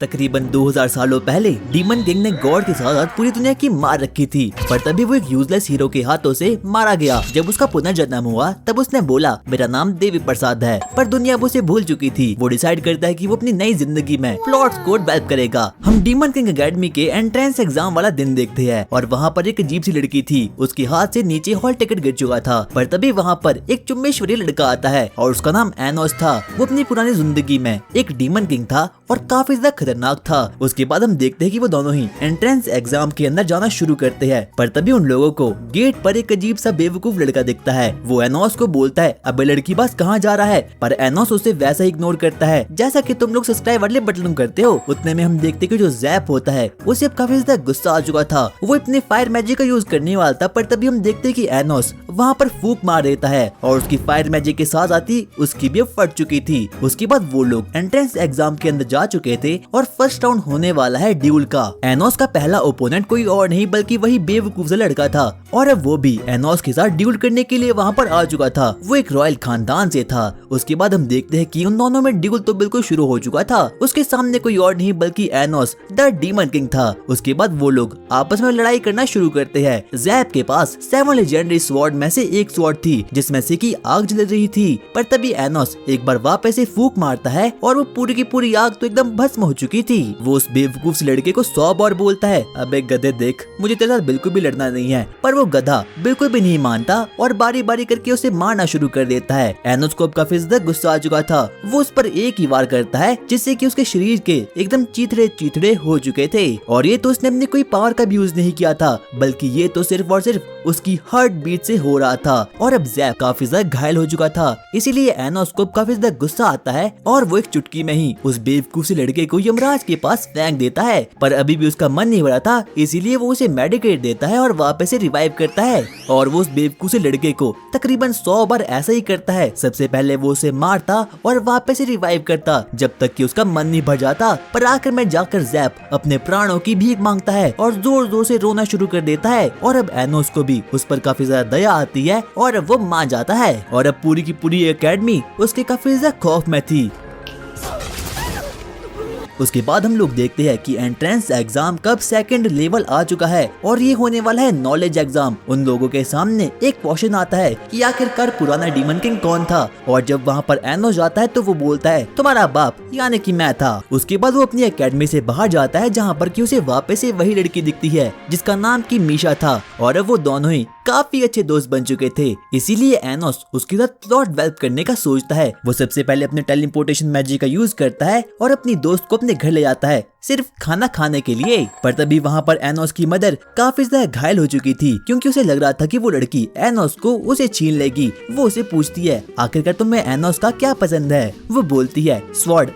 तकरीबन 2000 सालों पहले डीमन किंग ने गॉड के साथ पूरी दुनिया की मार रखी थी, पर तभी वो एक यूजलेस हीरो के हाथों से मारा गया। जब उसका पुनर्जन्म हुआ तब उसने बोला मेरा नाम देवी प्रसाद है, पर दुनिया वो उसे भूल चुकी थी। वो डिसाइड करता है कि वो अपनी नई जिंदगी में प्लॉट्स को डेवलप करेगा। हम डीमन किंग एकेडमी के एंट्रेंस एग्जाम वाला दिन देखते हैं और वहाँ पर एक अजीब सी लड़की थी। उसके हाथ से नीचे हॉल टिकट गिर चुका था, पर तभी वहाँ पर एक चुम्बेश्वरी लड़का आता है और उसका नाम एनोस था। वो अपनी पुरानी जिंदगी में एक डीमन किंग था और काफी ज्यादा खतरनाक था। उसके बाद हम देखते हैं कि वो दोनों ही एंट्रेंस एग्जाम के अंदर जाना शुरू करते हैं, पर तभी उन लोगों को गेट पर एक अजीब सा बेवकूफ लड़का दिखता है। वो एनोस को बोलता है अबे लड़की बस कहाँ जा रहा है, पर एनोस उसे वैसा इग्नोर करता है जैसा कि तुम लोग सब्सक्राइब वाले बटन करते हो। उतने में हम देखते कि जो जैप होता है उसे अब काफी ज्यादा गुस्सा आ चुका था। वो अपने फायर मैजिक का यूज करने वाला था, पर तभी हम देखते कि एनोस वहाँ पर फूंक मार देता है और उसकी फायर मैजिक के साथ आती उसकी भी फट चुकी थी। उसके बाद वो लोग एंट्रेंस एग्जाम के अंदर जा चुके थे और फर्स्ट राउंड होने वाला है ड्यूल का। एनोस का पहला ओपोनेंट कोई और नहीं बल्कि वही बेवकूफ सा लड़का था और अब वो भी एनोस के साथ ड्यूल करने के लिए वहाँ पर आ चुका था। वो एक रॉयल खानदान से था। उसके बाद हम देखते हैं कि उन दोनों में ड्यूल तो बिल्कुल शुरू हो चुका था। उसके सामने कोई और नहीं बल्कि एनोस द डीमन किंग था। उसके बाद वो लोग आपस में लड़ाई करना शुरू करते हैं। जैप के पास 7 लेजेंडरी स्वॉर्ड में से एक स्वॉर्ड थी जिसमें से की आग जल रही थी, पर तभी एनोस एक बार वापस से फूंक मारता है और वो पूरी की पूरी आग तो एकदम भस्म हो चुकी थी। वो उस बेवकूफ से लड़के को 100 बार बोलता है अबे गधे देख मुझे तेरे साथ बिल्कुल भी लड़ना नहीं है, पर वो गधा बिल्कुल भी नहीं मानता और बारी बारी करके उसे मारना शुरू कर देता है। एनोस को अब काफी ज्यादा गुस्सा आ चुका था। वो उस पर एक ही वार करता है जिससे कि उसके शरीर के एकदम चीथड़े चीथड़े हो चुके थे। और ये तो उसने अपनी कोई पावर का भी यूज नहीं किया था, बल्कि ये तो सिर्फ और सिर्फ उसकी हार्ट बीट से हो रहा था। और अब जैप काफी ज्यादा घायल हो चुका था, इसीलिए एनोस को काफी ज्यादा गुस्सा आता है और वो एक चुटकी में ही उस बेवकूफ से लड़के को यमराज के पास फेंक देता है। पर अभी भी उसका मन नहीं भरा था, इसीलिए वो उसे मेडिकेट देता है और वापस से रिवाइव करता है। और वो उस बेवकूफ से लड़के को तकरीबन 100 बार ऐसा ही करता है। सबसे पहले वो उसे मारता और वापस से रिवाइव करता जब तक कि उसका मन नहीं भर जाता। पर आखिर में जाकर जैप अपने प्राणों की भीख मांगता है और जोर जोर से रोना शुरू कर देता है। और अब एनोस को भी उस पर काफी ज्यादा दया आती है और अब वो मान जाता है। और अब पूरी की पूरी एकेडमी उसके काफी ज्यादा खौफ में थी। उसके बाद हम लोग देखते हैं कि एंट्रेंस एग्जाम कब सेकंड लेवल आ चुका है और ये होने वाला है नॉलेज एग्जाम। उन लोगों के सामने एक क्वेश्चन आता है कि आखिरकार पुराना डीमन किंग कौन था। और जब वहाँ पर एनोस जाता है तो वो बोलता है तुम्हारा बाप यानी कि मैं था। उसके बाद वो अपनी एकेडमी से बाहर जाता है जहाँ पर कि उसे वापस से वही लड़की दिखती है जिसका नाम की मीशा था। और अब वो दोनों ही काफी अच्छे दोस्त बन चुके थे, इसीलिए एनोस उसके साथ प्लॉट डेवलप करने का सोचता है। वो सबसे पहले अपने टेलीपोर्टेशन मैजिक का यूज करता है और अपनी दोस्त को अपने घर ले जाता है सिर्फ खाना खाने के लिए। पर तभी वहाँ पर एनोस की मदर काफी ज्यादा घायल हो चुकी थी क्योंकि उसे लग रहा था कि वो लड़की एनोस को उसे छीन लेगी। वो उसे पूछती है आखिरकार तुम्हें एनोस का क्या पसंद है। वो बोलती है स्वॉर्ड,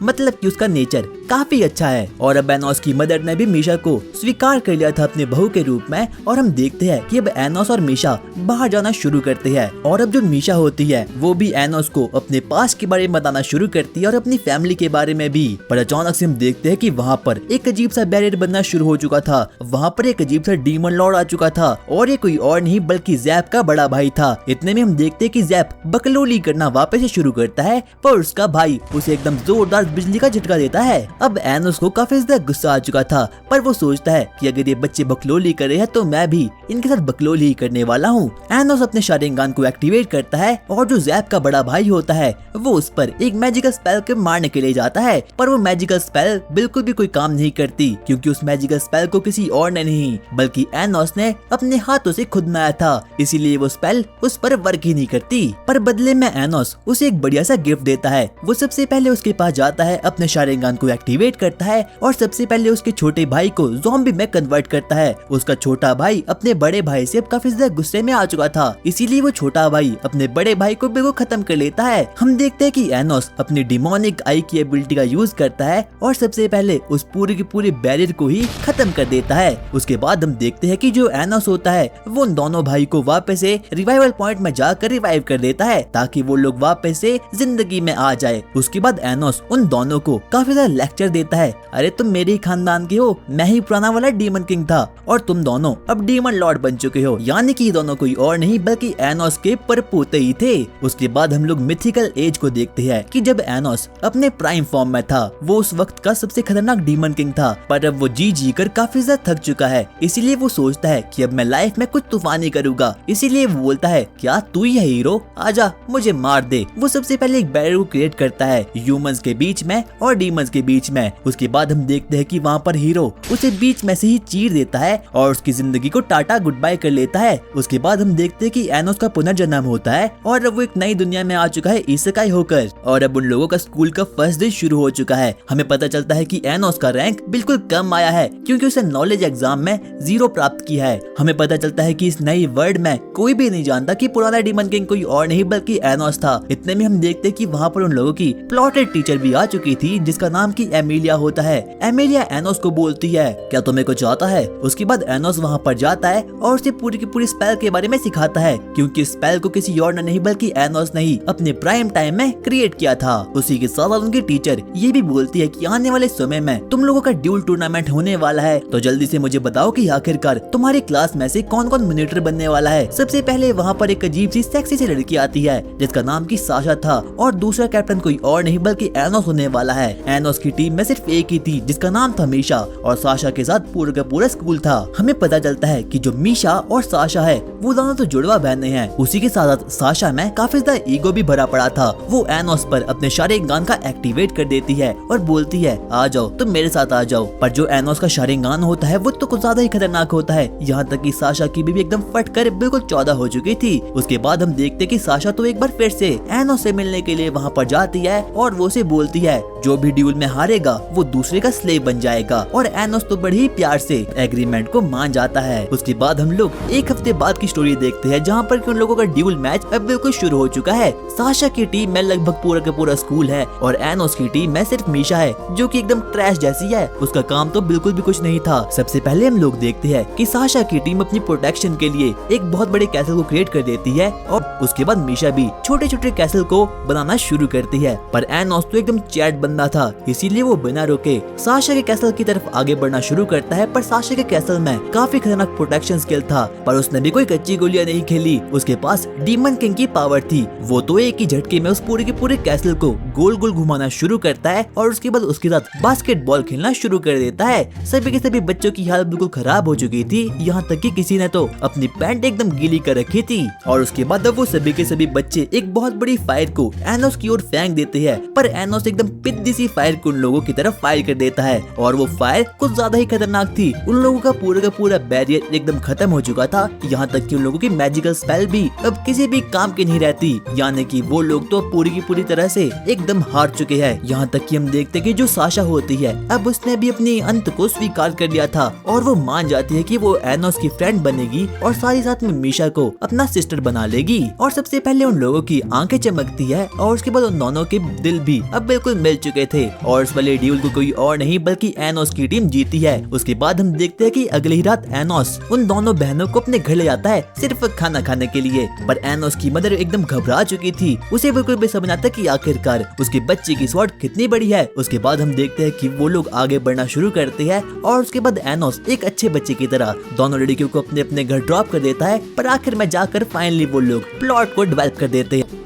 मतलब कि उसका नेचर काफी अच्छा है। और अब एनोस की मदर ने भी मीशा को स्वीकार कर लिया था अपने बहू के रूप में। और हम देखते हैं कि अब एनोस और मीशा बाहर जाना शुरू करते हैं। और अब जो मीशा होती है वो भी एनोस को अपने पास्ट के बारे में बताना शुरू करती है और अपनी फैमिली के बारे में भी। पर अचानक से हम देखते हैं कि वहाँ पर एक अजीब सा बैरियर बनना शुरू हो चुका था। वहाँ पर एक अजीब सा डीमन लॉर्ड आ चुका था और ये कोई और नहीं बल्कि जैप का बड़ा भाई था। इतने में हम देखते हैं कि जैप बकलोली करना वापस से शुरू करता है, पर उसका भाई उसे एकदम जोरदार बिजली का झटका देता है। अब एनोस को काफी ज्यादा गुस्सा आ चुका था, पर वो सोचता है कि अगर ये बच्चे बकलोली कर रहे हैं तो मैं भी इनके साथ बकलोली ही करने वाला हूँ। एनोस अपने शारिंगान को एक्टिवेट करता है और जो जैप का बड़ा भाई होता है वो उस पर एक मैजिकल स्पेल के मारने के लिए जाता है। पर वो मैजिकल स्पेल बिल्कुल भी कोई काम नहीं करती क्योंकि उस मैजिकल स्पेल को किसी और ने नहीं बल्कि एनोस ने अपने हाथों से खुद बनाया था, इसीलिए वो स्पेल उस पर वर्क ही नहीं करती। पर बदले में एनोस उसे एक बढ़िया सा गिफ्ट देता है। वो सबसे पहले उसके पास जाता है, अपने शारिंगान को एक्टिवेट करता है और सबसे पहले उसके छोटे भाई को ज़ॉम्बी में कन्वर्ट करता है। उसका छोटा भाई अपने बड़े भाई से काफी ज्यादा गुस्से में आ चुका था, इसीलिए वो छोटा भाई अपने बड़े भाई को बिल्कुल खत्म कर लेता है। हम देखते हैं कि एनोस अपनी डिमोनिक आई की एबिलिटी का यूज करता है और सबसे पहले उस पूरे के पूरे बैरियर को ही खत्म कर देता है। उसके बाद हम देखते हैं कि जो एनोस होता है वो उन दोनों भाई को वापस से रिवाइवल पॉइंट में जाकर रिवाइव कर देता है ताकि वो लोग वापस से जिंदगी में आ जाए। उसके बाद एनोस उन उन दोनों को काफी ज्यादा लेक्चर देता है। अरे तुम मेरे ही खानदान के हो, मैं ही पुराना वाला डीमन किंग था और तुम दोनों अब डीमन लॉर्ड बन चुके हो। यानी कि ये दोनों कोई और नहीं बल्कि एनोस के परपोते ही थे। उसके बाद हम लोग मिथिकल एज को देखते हैं कि जब एनोस अपने प्राइम फॉर्म में था, वो उस वक्त का सबसे खतरनाक डीमन किंग था। पर अब वो जी कर काफी ज्यादा थक चुका है, इसीलिए वो सोचता है कि अब मैं लाइफ में कुछ तूफानी करूंगा। इसीलिए वो बोलता है, क्या तू ही है हीरो, आजा मुझे मार दे। वो सबसे पहले एक बैरियर को क्रिएट करता है ह्यूमंस के बीच में और डीमंस के बीच में। उसके बाद हम देखते हैं कि वहाँ पर हीरो उसे बीच में से ही चीर देता है और उसकी जिंदगी को टाटा गुड बाय कर लेता है। उसके बाद हम देखते हैं कि एनोस का पुनर्जन्म होता है और अब वो एक नई दुनिया में आ चुका है इसेकाई होकर। और अब उन लोगों का स्कूल का फर्स्ट डे शुरू हो चुका है। हमें पता चलता है कि एनोस का रैंक बिल्कुल कम आया है क्योंकि उसे नॉलेज एग्जाम में 0 प्राप्त किया है। हमें पता चलता है कि इस नई वर्ल्ड में कोई भी नहीं जानता कि पुराना डीमन किंग कोई और नहीं बल्कि एनोस था। इतने में हम देखते हैं कि वहाँ पर उन लोगों की प्लॉटेड टीचर भी आ चुकी थी जिसका नाम की एमिलिया होता है। एमिलिया एनोस को बोलती है, क्या तुम्हें कुछ आता है? उसके बाद एनोस वहाँ पर जाता है और उसे पूरी की पूरी स्पेल के बारे में सिखाता है क्योंकि स्पेल को किसी और ने नहीं बल्कि एनोस ने ही अपने प्राइम टाइम में क्रिएट किया था। उसी के साथ उनकी टीचर ये भी बोलती है कि आने वाले समय में तुम लोगों का ड्यूल टूर्नामेंट होने वाला है, तो जल्दी से मुझे बताओ कि आखिरकार तुम्हारी क्लास में से कौन कौन मॉनिटर बनने वाला है। सबसे पहले वहाँ पर एक अजीब सी सेक्सी सी लड़की आती है जिसका नाम की साशा था और दूसरा कैप्टन कोई और नहीं बल्कि एनोस होने वाला है। एनोस की टीम में सिर्फ एक ही थी जिसका नाम था मीशा और साशा के साथ पूरा का पूरा स्कूल था। हमें पता चलता है कि जो मीशा और साशा है वो दोनों तो जुड़वा बहनें हैं। उसी के साथ साशा में काफी ज्यादा ईगो भी भरा पड़ा था। वो एनोस पर अपने शारिंगान का एक्टिवेट कर देती है और बोलती है, आ जाओ तुम मेरे साथ आ जाओ। पर जो एनोस का शारिंगान होता है वो तो कुछ ज्यादा ही खतरनाक होता है। यहाँ तक कि साशा की बीबी एकदम फट कर बिल्कुल 14 हो चुकी थी। उसके बाद हम देखते कि साशा तो एक बार फिर से एनोस से मिलने के लिए वहाँ पर जाती है और वो उसे बोलती है, जो भी ड्यूल में हारेगा वो दूसरे का स्लेव बन जाएगा। और एनोस तो बड़े ही प्यार से एग्रीमेंट को मान जाता है। उसके बाद हम लोग एक हफ्ते बाद की स्टोरी देखते हैं जहाँ पर उन लोगों का ड्यूल मैच अब बिल्कुल शुरू हो चुका है। साशा की टीम में लगभग पूरा का पूरा स्कूल है और एनोस की टीम में सिर्फ मीशा है जो कि एकदम ट्रैश जैसी है। उसका काम तो बिल्कुल भी कुछ नहीं था। सबसे पहले हम लोग देखते हैं कि साशा की टीम अपनी प्रोटेक्शन के लिए एक बहुत बड़े कैसल को क्रिएट कर देती है और उसके बाद मीशा भी छोटे छोटे कैसल को बनाना शुरू करती है। पर एनोस तो एकदम चैट बंदा था, इसीलिए वो बिना रुके साशा के कैसल की तरफ आगे बढ़ना शुरू करता है। पर साशा के कैसल में काफी खतरनाक प्रोटेक्शन स्किल था, पर उसने भी कोई कच्ची गोलियां नहीं खेली। उसके पास डीमन किंग की पावर थी। वो तो एक ही झटके में उस पूरे के पूरे कैसल को गोल गोल घुमाना शुरू करता है और उसके बाद उसके साथ बास्केटबॉल खेलना शुरू कर देता है। सभी के सभी बच्चों की हालत बिल्कुल खराब हो चुकी थी, यहाँ तक कि किसी ने तो अपनी पैंट एकदम गीली कर रखी थी। और उसके बाद अब वो सभी के सभी बच्चे एक बहुत बड़ी फायर को एनोस की ओर फेंक देते हैं, पर एनोस एकदम पिद्दी सी फायर को उन लोगों की तरफ फायर कर देता है और वो फायर कुछ ज्यादा ही खतरनाक थी। उन लोगों का पूरा बैरियर एकदम खत्म हो चुका था, यहाँ तक कि उन लोगों की मैजिकल स्पेल भी अब किसी भी काम की नहीं रहती। यानी कि वो लोग तो पूरी की पूरी तरह से एकदम हार चुके हैं। यहाँ तक कि हम देखते कि जो साशा होती है अब उसने भी अपनी अंत को स्वीकार कर लिया था और वो मान जाती है कि वो एनोस की फ्रेंड बनेगी और साथ ही साथ में मीशा को अपना सिस्टर बना लेगी। और सबसे पहले उन लोगों की आंखें चमकती है और उसके बाद उन दोनों के दिल भी अब बिल्कुल मिल चुके थे और इस वाले ड्यूल को कोई और नहीं बल्कि एनोस की टीम जीती है। उसके बाद हम देखते हैं कि अगली ही रात एनोस उन दोनों बहनों को अपने घर ले जाता है सिर्फ खाना खाने के लिए। पर एनोस की मदर एकदम घबरा चुकी थी, उसे बिल्कुल भी समझ आता कि आखिरकार उसके बच्चे की स्वॉर्ड कितनी बड़ी है। उसके बाद हम देखते हैं कि वो लोग आगे बढ़ना शुरू करते हैं और उसके बाद एनोस एक अच्छे बच्चे की तरह दोनों लड़कियों को अपने अपने घर ड्रॉप कर देता है। पर आखिर में जाकर फाइनली वो लोग प्लॉट को डेवलप कर देते हैं।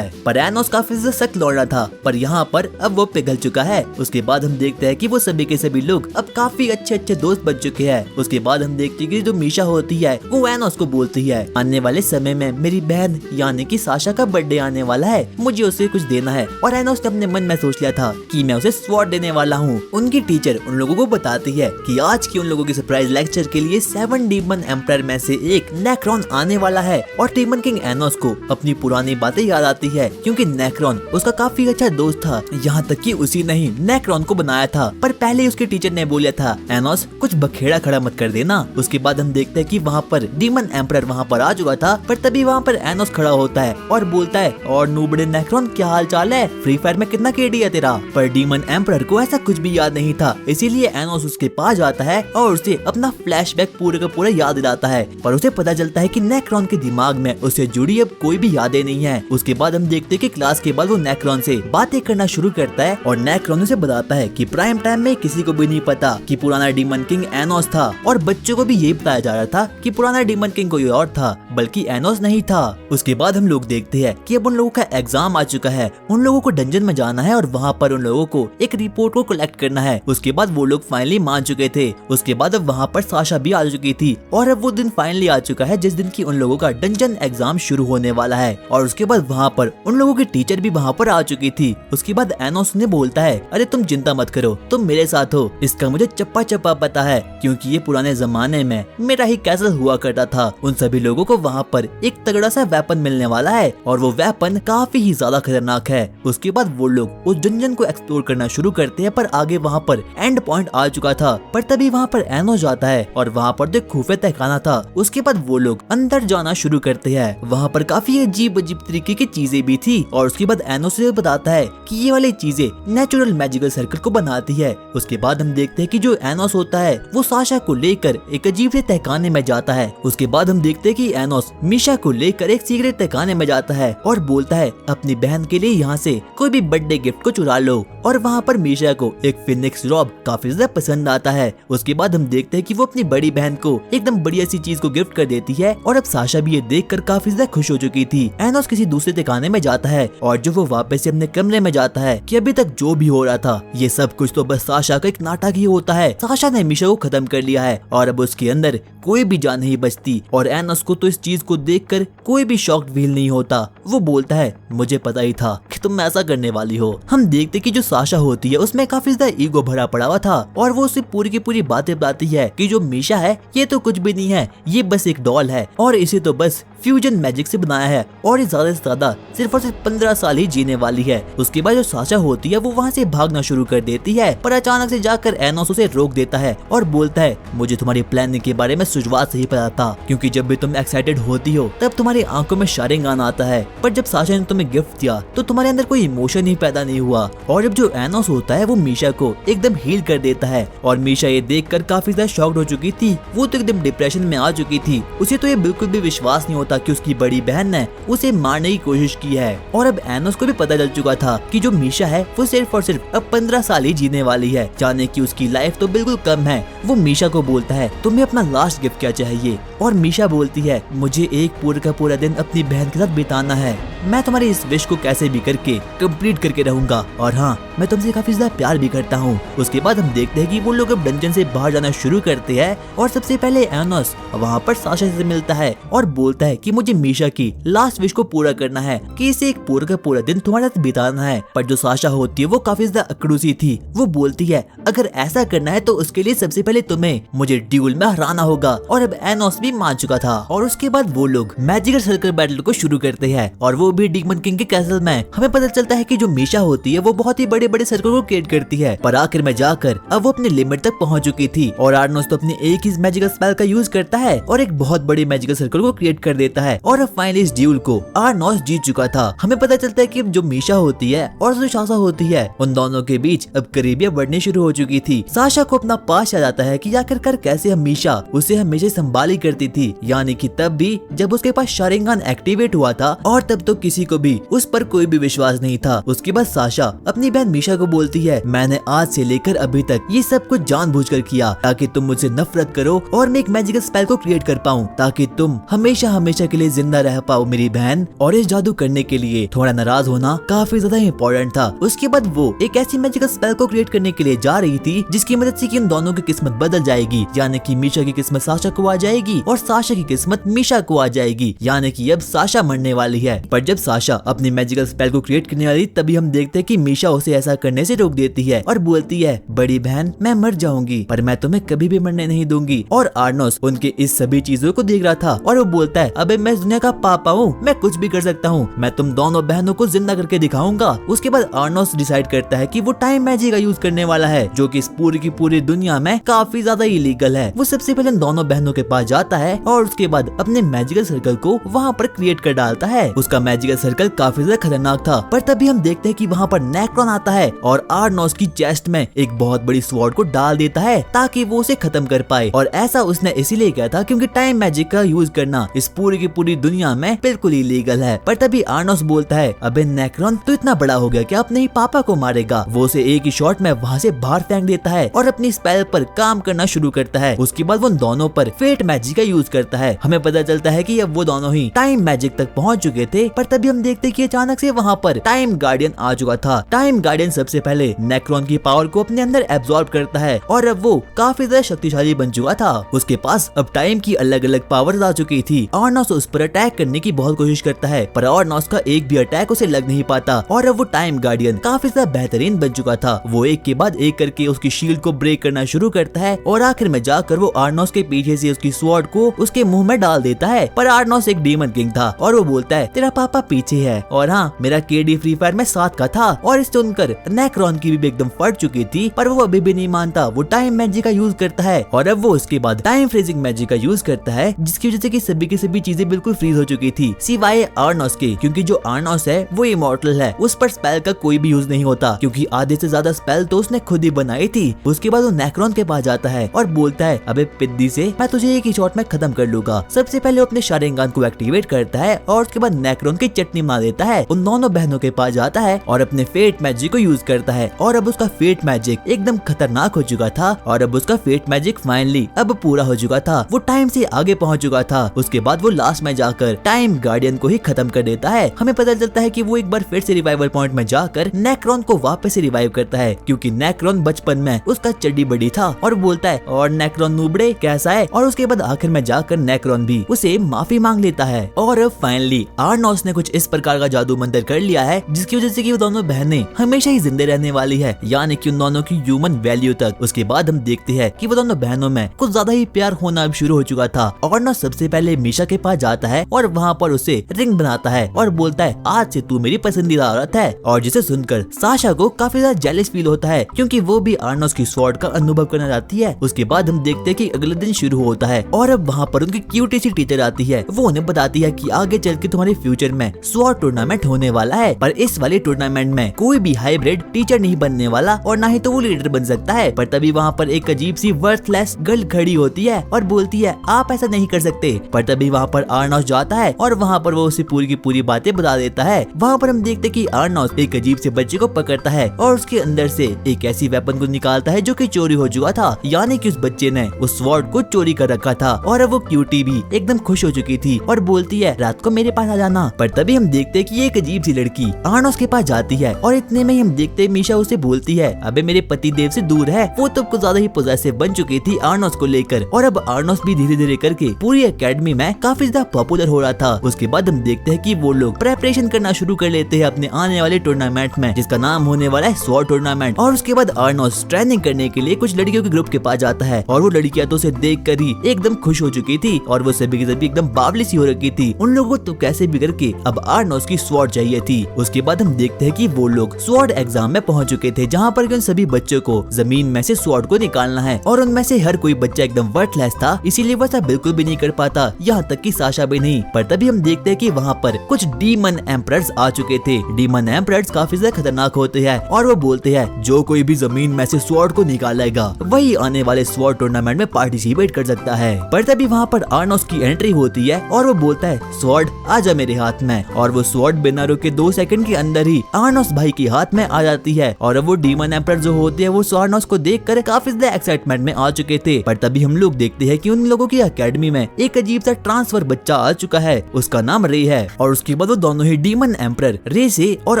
पर एनोस काफी सख्त लौड़ा था, पर यहाँ पर अब वो पिघल चुका है। उसके बाद हम देखते हैं कि वो सभी के सभी लोग अब काफी अच्छे अच्छे दोस्त बन चुके हैं। उसके बाद हम देखते हैं कि जो मीशा होती है वो एनोस को बोलती है, आने वाले समय में मेरी बहन यानी कि साशा का बर्थडे आने वाला है, मुझे उसे कुछ देना है। और एनोस ने अपने मन में सोच लिया था कि मैं उसे स्वॉर्ड देने वाला हूँ। उनकी टीचर उन लोगों को बताती है कि आज की उन लोगों की सरप्राइज लेक्चर के लिए 7 डीमन एम्पायर में से एक नेक्रोन आने वाला है। और डीमन किंग एनोस को अपनी पुरानी बातें याद आती है क्योंकि नेक्रोन उसका काफी अच्छा दोस्त था, यहाँ तक कि उसी ने ही नेक्रोन को बनाया था। पर पहले उसके टीचर ने बोल लिया था एनोस कुछ बखेड़ा खड़ा मत कर देना। उसके बाद हम देखते हैं कि वहाँ पर डीमन एम्परर वहाँ पर आ चुका था, पर तभी वहाँ पर एनोस खड़ा होता है और बोलता है, और नूबड़े नेक्रोन क्या हाल चाल है, फ्री फायर में कितना केडी है तेरा। पर डीमन एम्परर को ऐसा कुछ भी याद नहीं था, इसीलिए एनोस उसके पास जाता है और उसे अपना फ्लैशबैक पूरे का पूरा याद दिलाता है। पर उसे पता चलता है कि नेक्रोन के दिमाग में उससे जुड़ी अब कोई भी यादें नहीं है। उसके बाद हम देखते हैं कि क्लास के बाद वो नेक्रोन से बातें करना शुरू करता है और नेक्रोन उसे बताता है कि प्राइम टाइम में किसी को भी नहीं पता कि पुराना डीमन किंग एनोस था, और बच्चों को भी यही बताया जा रहा था कि पुराना डीमन किंग कोई और था, बल्कि एनोस नहीं था। उसके बाद हम लोग देखते हैं कि अब उन लोगों का एग्जाम आ चुका है, उन लोगों को डंजन में जाना है और वहाँ पर उन लोगों को एक रिपोर्ट को कलेक्ट करना है। उसके बाद वो लोग फाइनली मान चुके थे। उसके बाद अब वहाँ पर साशा भी आ चुकी थी और अब वो दिन फाइनली आ चुका है जिस दिन की उन लोगों का डंजन एग्जाम शुरू होने वाला है। और उसके बाद वहाँ पर उन लोगों की टीचर भी वहाँ पर आ चुकी थी। उसके बाद एनोस ने बोलता है, अरे तुम चिंता मत करो, तुम मेरे साथ हो, इसका मुझे चप्पा चप्पा पता है, क्योंकि ये पुराने जमाने में मेरा ही कैसल हुआ करता था। उन सभी लोगों को वहाँ पर एक तगड़ा सा वेपन मिलने वाला है और वो वेपन काफी ही ज्यादा खतरनाक है। उसके बाद वो लोग उस डंजन को एक्सप्लोर करना शुरू करते हैं, पर आगे वहाँ पर एंड पॉइंट आ चुका था। पर तभी वहाँ पर एनोस जाता है और वहाँ पर जो खुफिया तहखाना था, उसके बाद वो लोग अंदर जाना शुरू करते हैं। वहाँ पर काफी अजीब अजीब तरीके की चीजें भी थी और उसके बाद एनोस से बताता है कि ये वाली चीजें नेचुरल मैजिकल सर्कल को बनाती है। उसके बाद हम देखते हैं कि जो एनोस होता है वो साशा को लेकर एक अजीब से तहखाने में जाता है। उसके बाद हम देखते हैं कि एनोस मीशा को लेकर एक सीक्रेट तहखाने में जाता है और बोलता है, अपनी बहन के लिए यहाँ से कोई भी बर्थडे गिफ्ट को चुरा लो। और वहाँ पर मीशा को एक फिनिक्स रॉब काफी ज्यादा पसंद आता है। उसके बाद हम देखते हैं कि वो अपनी बड़ी बहन को एकदम बढ़िया सी चीज को गिफ्ट कर देती है और अब साशा भी ये देखकर काफी ज्यादा खुश हो चुकी थी। एनोस किसी दूसरे ठिकाने में जाता है और जब वो वापस से अपने कमरे में जाता है कि अभी तक जो भी हो रहा था ये सब कुछ तो बस साशा का एक नाटक ही होता है। साशा ने मीशा को खत्म कर लिया है और अब उसके अंदर कोई भी जान नहीं बचती और एनोस को तो इस चीज को देखकर कोई भी शॉक्ड फील नहीं होता। वो बोलता है, मुझे पता ही था कि तुम ऐसा करने वाली हो। हम देखते कि जो साशा होती है उसमें काफी ज्यादा ईगो भरा पड़ा हुआ था और वो उसे पूरी की पूरी बातें बताती है कि जो मीशा है ये तो कुछ भी नहीं है, ये बस एक डॉल है और इसे तो बस फ्यूजन मैजिक से बनाया है और ये ज्यादा से ज्यादा सिर्फ और सिर्फ 15 साल ही जीने वाली है। उसके बाद जो साशा होती है वो वहाँ से भागना शुरू कर देती है, पर अचानक से जाकर एनोस उसे रोक देता है और बोलता है, मुझे तुम्हारी प्लानिंग के बारे में शुरुआत से ही पता था, क्योंकि जब भी तुम एक्साइटेड होती हो तब तुम्हारी आंखों में शारिंगान आता है, पर जब साशा ने तुम्हें गिफ्ट दिया तो तुम्हारे अंदर कोई इमोशन ही पैदा नहीं हुआ। और जब जो एनोस होता है वो मीशा को एकदम हील कर देता है और मीशा ये देखकर काफी ज्यादा शॉक्ड हो चुकी थी। वो तो एकदम डिप्रेशन में आ चुकी थी। उसे तो ये बिल्कुल भी विश्वास नहीं होता कि उसकी बड़ी बहन ने उसे मारने की कोशिश की है। और अब एनोस को भी पता चल चुका था कि जो मीशा है वो सिर्फ और सिर्फ अब 15 साल ही जीने वाली है, जाने की उसकी लाइफ तो बिल्कुल कम है। वो मीशा को बोलता है, तुम्हें अपना लास्ट गिफ्ट क्या चाहिए? और मीशा बोलती है, मुझे एक पूरा का पूरा दिन अपनी बहन के साथ बिताना है, मैं तुम्हारी इस विश को कैसे भी करके कंप्लीट करके रहूंगा, और हाँ मैं तुमसे काफी ज्यादा प्यार भी करता हूँ। उसके बाद हम देखते हैं कि वो लोग अब डंजन से बाहर जाना शुरू करते हैं और सबसे पहले एनोस वहाँ पर साशा से मिलता है और बोलता है कि मुझे मीशा की लास्ट विश को पूरा करना है, कि इसे एक पूरा का पूरा दिन तुम्हारे साथ बिताना है। पर जो साशा होती है वो काफी ज्यादा अकड़ूसी थी। वो बोलती है, अगर ऐसा करना है तो उसके लिए सबसे पहले तुम्हें मुझे ड्यूल में हराना होगा। और अब एनोस भी मान चुका था और उसके बाद वो लोग मैजिकल सर्कल बैटल को शुरू करते हैं और वो भी डीमन किंग के कैसल में। हमें पता चलता है कि जो मीशा होती है वो बहुत ही बड़े बड़े सर्कल को क्रिएट करती है, पर आखिर में जाकर अब वो अपने लिमिट तक पहुंच चुकी थी और आर्नोस तो अपने एक ही मैजिकल स्पेल का यूज करता है और एक बहुत बड़ी मैजिकल सर्कल को क्रिएट कर देता है और अब फाइनली इस ड्यूल को आर्नोस जीत चुका था। हमें पता चलता है कि जो मीशा होती है और जो साशा होती है उन दोनों के बीच अब करीबियां बढ़नी शुरू हो चुकी थी। साशा को अपना पास याद आता है कि आखिरकार कैसे हम मीशा उसे हमेशा संभाली करती थी, यानी कि तब भी जब उसके पास शारिंगान एक्टिवेट हुआ था और तब तो किसी को भी उस पर कोई भी विश्वास नहीं था। उसके बाद साशा अपनी बहन मीशा को बोलती है, मैंने आज से लेकर अभी तक ये सब कुछ जानबूझकर किया ताकि तुम मुझसे नफरत करो और मैं एक मैजिकल स्पेल को क्रिएट कर पाऊँ ताकि तुम हमेशा हमेशा के लिए जिंदा रह पाओ मेरी बहन। और इस जादू करने के लिए थोड़ा नाराज होना काफी ज्यादा इम्पोर्टेंट था। उसके बाद वो एक ऐसी मैजिकल स्पेल को क्रिएट करने के लिए जा रही थी जिसकी मदद से कि उन दोनों की किस्मत बदल जाएगी, यानी कि मीशा की किस्मत साशा को आ जाएगी और साशा की किस्मत मीशा को आ जाएगी, यानी कि अब साशा मरने वाली है। पर जब साशा अपनी मैजिकल स्पेल को क्रिएट करने वाली तभी हम देखते हैं कि मीशा उसे ऐसा करने से रोक देती है और बोलती है, बड़ी बहन मैं मर जाऊंगी पर मैं तुम्हें कभी भी मरने नहीं दूंगी। और आर्नोस उनके इस सभी चीजों को देख रहा था और वो बोलता है, अबे मैं इस दुनिया का पापा हूँ, मैं कुछ भी कर सकता हूँ, मैं तुम दोनों बहनों को जिंदा करके दिखाऊंगा। उसके बाद आर्नोस डिसाइड करता है कि वो टाइम मैजिक का यूज करने वाला है जो कि इस पूरी की पूरी दुनिया में काफी ज्यादा इलीगल है। वो सबसे पहले दोनों बहनों के पास जाता है और उसके बाद अपने मैजिकल सर्कल को वहाँ पर क्रिएट कर डालता है। उसका मैजिकल सर्कल काफी ज्यादा खतरनाक था पर तभी हम देखते हैं कि वहाँ पर नेक्रोन आता है और आर्नोस की चेस्ट में एक बहुत बड़ी स्वॉर्ड को डाल देता है ताकि वो उसे खत्म कर पाए। और ऐसा उसने इसीलिए किया था क्योंकि टाइम मैजिक का यूज करना इस पूरी की पूरी दुनिया में बिल्कुल इलीगल है। पर तभी आर्नोस बोलता है, अबे नेक्रोन तो इतना बड़ा हो गया कि अपने ही पापा को मारेगा। वो उसे एक ही शॉट में वहाँ से बाहर फेंक देता है और अपनी स्पेल पर काम करना शुरू करता है। उसके बाद वो दोनों पर फेट मैजिक का यूज करता है। हमें पता चलता है कि अब वो दोनों ही टाइम मैजिक तक पहुंच चुके थे पर तभी हम देखते कि अचानक से वहाँ पर टाइम गार्डियन आ चुका था। टाइम गार्डियन सबसे पहले नेक्रोन की पावर को अपने अंदर एब्सॉर्ब करता है और अब वो काफी ज्यादा शक्तिशाली बन चुका था। उसके पास अब टाइम की अलग अलग पावर्स आ चुकी थी। आर्नोस उस पर अटैक करने की बहुत कोशिश करता है पर आर्नोस का एक भी अटैक उसे लग नहीं पाता और अब वो टाइम गार्डियन काफी ज्यादा बेहतरीन बन चुका था। वो एक के बाद एक करके उसकी शील्ड को ब्रेक करना शुरू करता है और आखिर में जाकर वो आर्नोस के पीछे से उसकी स्वॉर्ड को उसके मुंह में डाल देता है। पर आर्नोस एक डीमन किंग था और वो बोलता है, तेरा पापा पीछे है और हाँ मेरा केडी फ्री फायर में 7 का था। और इसे सुनकर नेक्रोन की भी एकदम फट चुकी थी पर वो अभी भी नहीं मानता। वो टाइम मैजिक का यूज करता है और अब वो उसके बाद टाइम फ्रीजिंग मैजिक का यूज करता है जिसकी वजह से कि सभी की सभी चीजें बिल्कुल फ्रीज हो चुकी थी सिवाय आर्नोस के, क्योंकि जो आर्नोस है वो इमॉर्टल है, उस पर स्पेल का कोई भी यूज नहीं होता क्योंकि आधे से ज्यादा स्पेल तो उसने खुद ही बनाई थी। उसके बाद वो नेक्रोन के पास जाता है और बोलता है, अबे पिद्दी से मैं तुझे एक ही शॉट में खत्म कर लूंगा। सबसे पहले वो अपने शारिंगान को एक्टिवेट करता है और उसके बाद नेक्रोन की चटनी मार देता है। उन दोनों बहनों के पास जाता है और अपने फेट मैजिक को यूज करता है और अब उसका फेट मैजिक एकदम खतरनाक हो चुका था और अब उसका फेट मैजिक फाइनली अब पूरा हो चुका था। वो टाइम से आगे पहुंच चुका था। उसके बाद वो लास्ट में जाकर टाइम गार्डियन को ही खत्म कर देता है। हमें पता चलता है कि वो एक बार फिर से रिवाइवल पॉइंट में जाकर नेक्रोन को वापस से रिवाइव करता है क्योंकि नेक्रोन बचपन में उसका चड्डी बड़ी था और बोलता है, और नेक्रोन नूबड़े कैसा है। और उसके बाद आखिर में जाकर नेक्रोन भी उसे माफी मांग लेता है। और अब फाइनली आर्नोस ने कुछ इस प्रकार का जादू मंत्र कर लिया है जिसकी वजह से कि वो दोनों बहनें हमेशा ही जिंदे रहने वाली है, यानी कि उन दोनों की ह्यूमन वैल्यू तक। उसके बाद हम देखते हैं कि वो दोनों बहनों में कुछ ज्यादा ही प्यार होना अब शुरू हो चुका था। आर्नोस सबसे पहले मीशा के पास जाता है और वहाँ पर उसे रिंग बनाता है और बोलता है, आज से तू मेरी पसंदीदा औरत है। और जिसे सुनकर साशा को काफी ज्यादा जेलस फील होता है क्योंकि वो भी आर्नोस की स्वॉर्ड का अनुभव करना चाहती है। उसके बाद हम देखते हैं कि अगले दिन शुरू होता है और अब वहाँ पर उनकी क्यूटी सी टीचर आती है। वो उन्हें बताती है कि आगे चल के तुम्हारे फ्यूचर में स्वॉर्ड टूर्नामेंट होने वाला है पर इस वाले टूर्नामेंट में कोई भी हाइब्रिड टीचर नहीं बनने वाला और ना ही तो वो लीडर बन सकता है। पर तभी वहाँ पर एक अजीब सी वर्थलेस गर्ल खड़ी होती है और बोलती है, आप ऐसा नहीं कर सकते। पर तभी वहाँ पर आर्नोस जाता है और वहाँ पर वो उसे पूरी की पूरी बातें बता देता है। वहाँ पर हम देखते कि आर्नोस एक अजीब से बच्चे को पकड़ता है और उसके अंदर से एक ऐसी वेपन को निकालता है जो कि चोरी हो चुका था, यानी कि उस बच्चे ने उस स्वॉर्ड को चोरी कर रखा था। और अब वो क्यूटी भी एकदम खुश हो चुकी थी और बोलती है, रात को मेरे पास आ जाना। पर तभी हम देखते हैं कि एक अजीब सी लड़की आर्नोस के पास जाती है और इतने में ही हम देखते हैं मीशा उसे बोलती है, अबे मेरे पति देव से दूर है। वो तो कुछ ज्यादा ही पोजेसिव बन चुकी थी आर्नोस को लेकर और अब आर्नोस भी धीरे धीरे करके पूरी एकेडमी में काफी ज्यादा पॉपुलर हो रहा था। उसके बाद हम देखते हैं कि वो लोग प्रेपरेशन करना शुरू कर लेते हैं अपने आने वाले टूर्नामेंट में जिसका नाम होने वाला है स्वॉर्ड टूर्नामेंट। और उसके बाद आर्नोस ट्रेनिंग करने के लिए कुछ लड़कियों के ग्रुप के पास जाता है और वो लड़कियां तो उसे देख कर ही एकदम खुश हो चुकी थी और वो सभी की सभी एकदम बावली सी हो रखी थी। उन लोगों को तो कैसे भी करके अब आर्नोस की स्वॉर्ड चाहिए थी। उसके बाद हम देखते हैं कि वो लोग स्वॉर्ड एग्जाम में पहुंच चुके थे जहाँ पर उन सभी बच्चों को जमीन में से स्वॉर्ड को निकालना है और उनमें से हर कोई बच्चा एकदम वर्थलेस था, इसीलिए वो ऐसा बिल्कुल भी नहीं कर पाता, यहाँ तक कि साशा भी नहीं। पर तभी हम देखते हैं कि वहाँ पर कुछ डीमन एम्परर्स आ चुके थे। डीमन एम्परर्स काफी ज्यादा खतरनाक होते हैं और वो बोलते हैं, जो कोई भी जमीन में से स्वॉर्ड को निकालेगा वही आने वाले स्वॉर्ड टूर्नामेंट में पार्टिसिपेट कर सकता है। पर तभी वहाँ पर आर्नोस की एंट्री होती है और वो बोलता है, स्वॉर्ड आजा मेरे हाथ में। और वो स्वॉर्ड बिना रुके 2 सेकंड के अंदर ही आर्नोस भाई के हाथ में आ जाती है। और वो डीमन एम्परर जो होते हैं वो आर्नोस को देखकर काफी ज्यादा एक्साइटमेंट में आ चुके थे। पर तभी हम लोग देखते हैं कि उन लोगों की एकेडमी में एक अजीब सा ट्रांसफर बच्चा आ चुका है, उसका नाम रे है। और उसके बाद वो दोनों ही डीमन एम्परर रे से और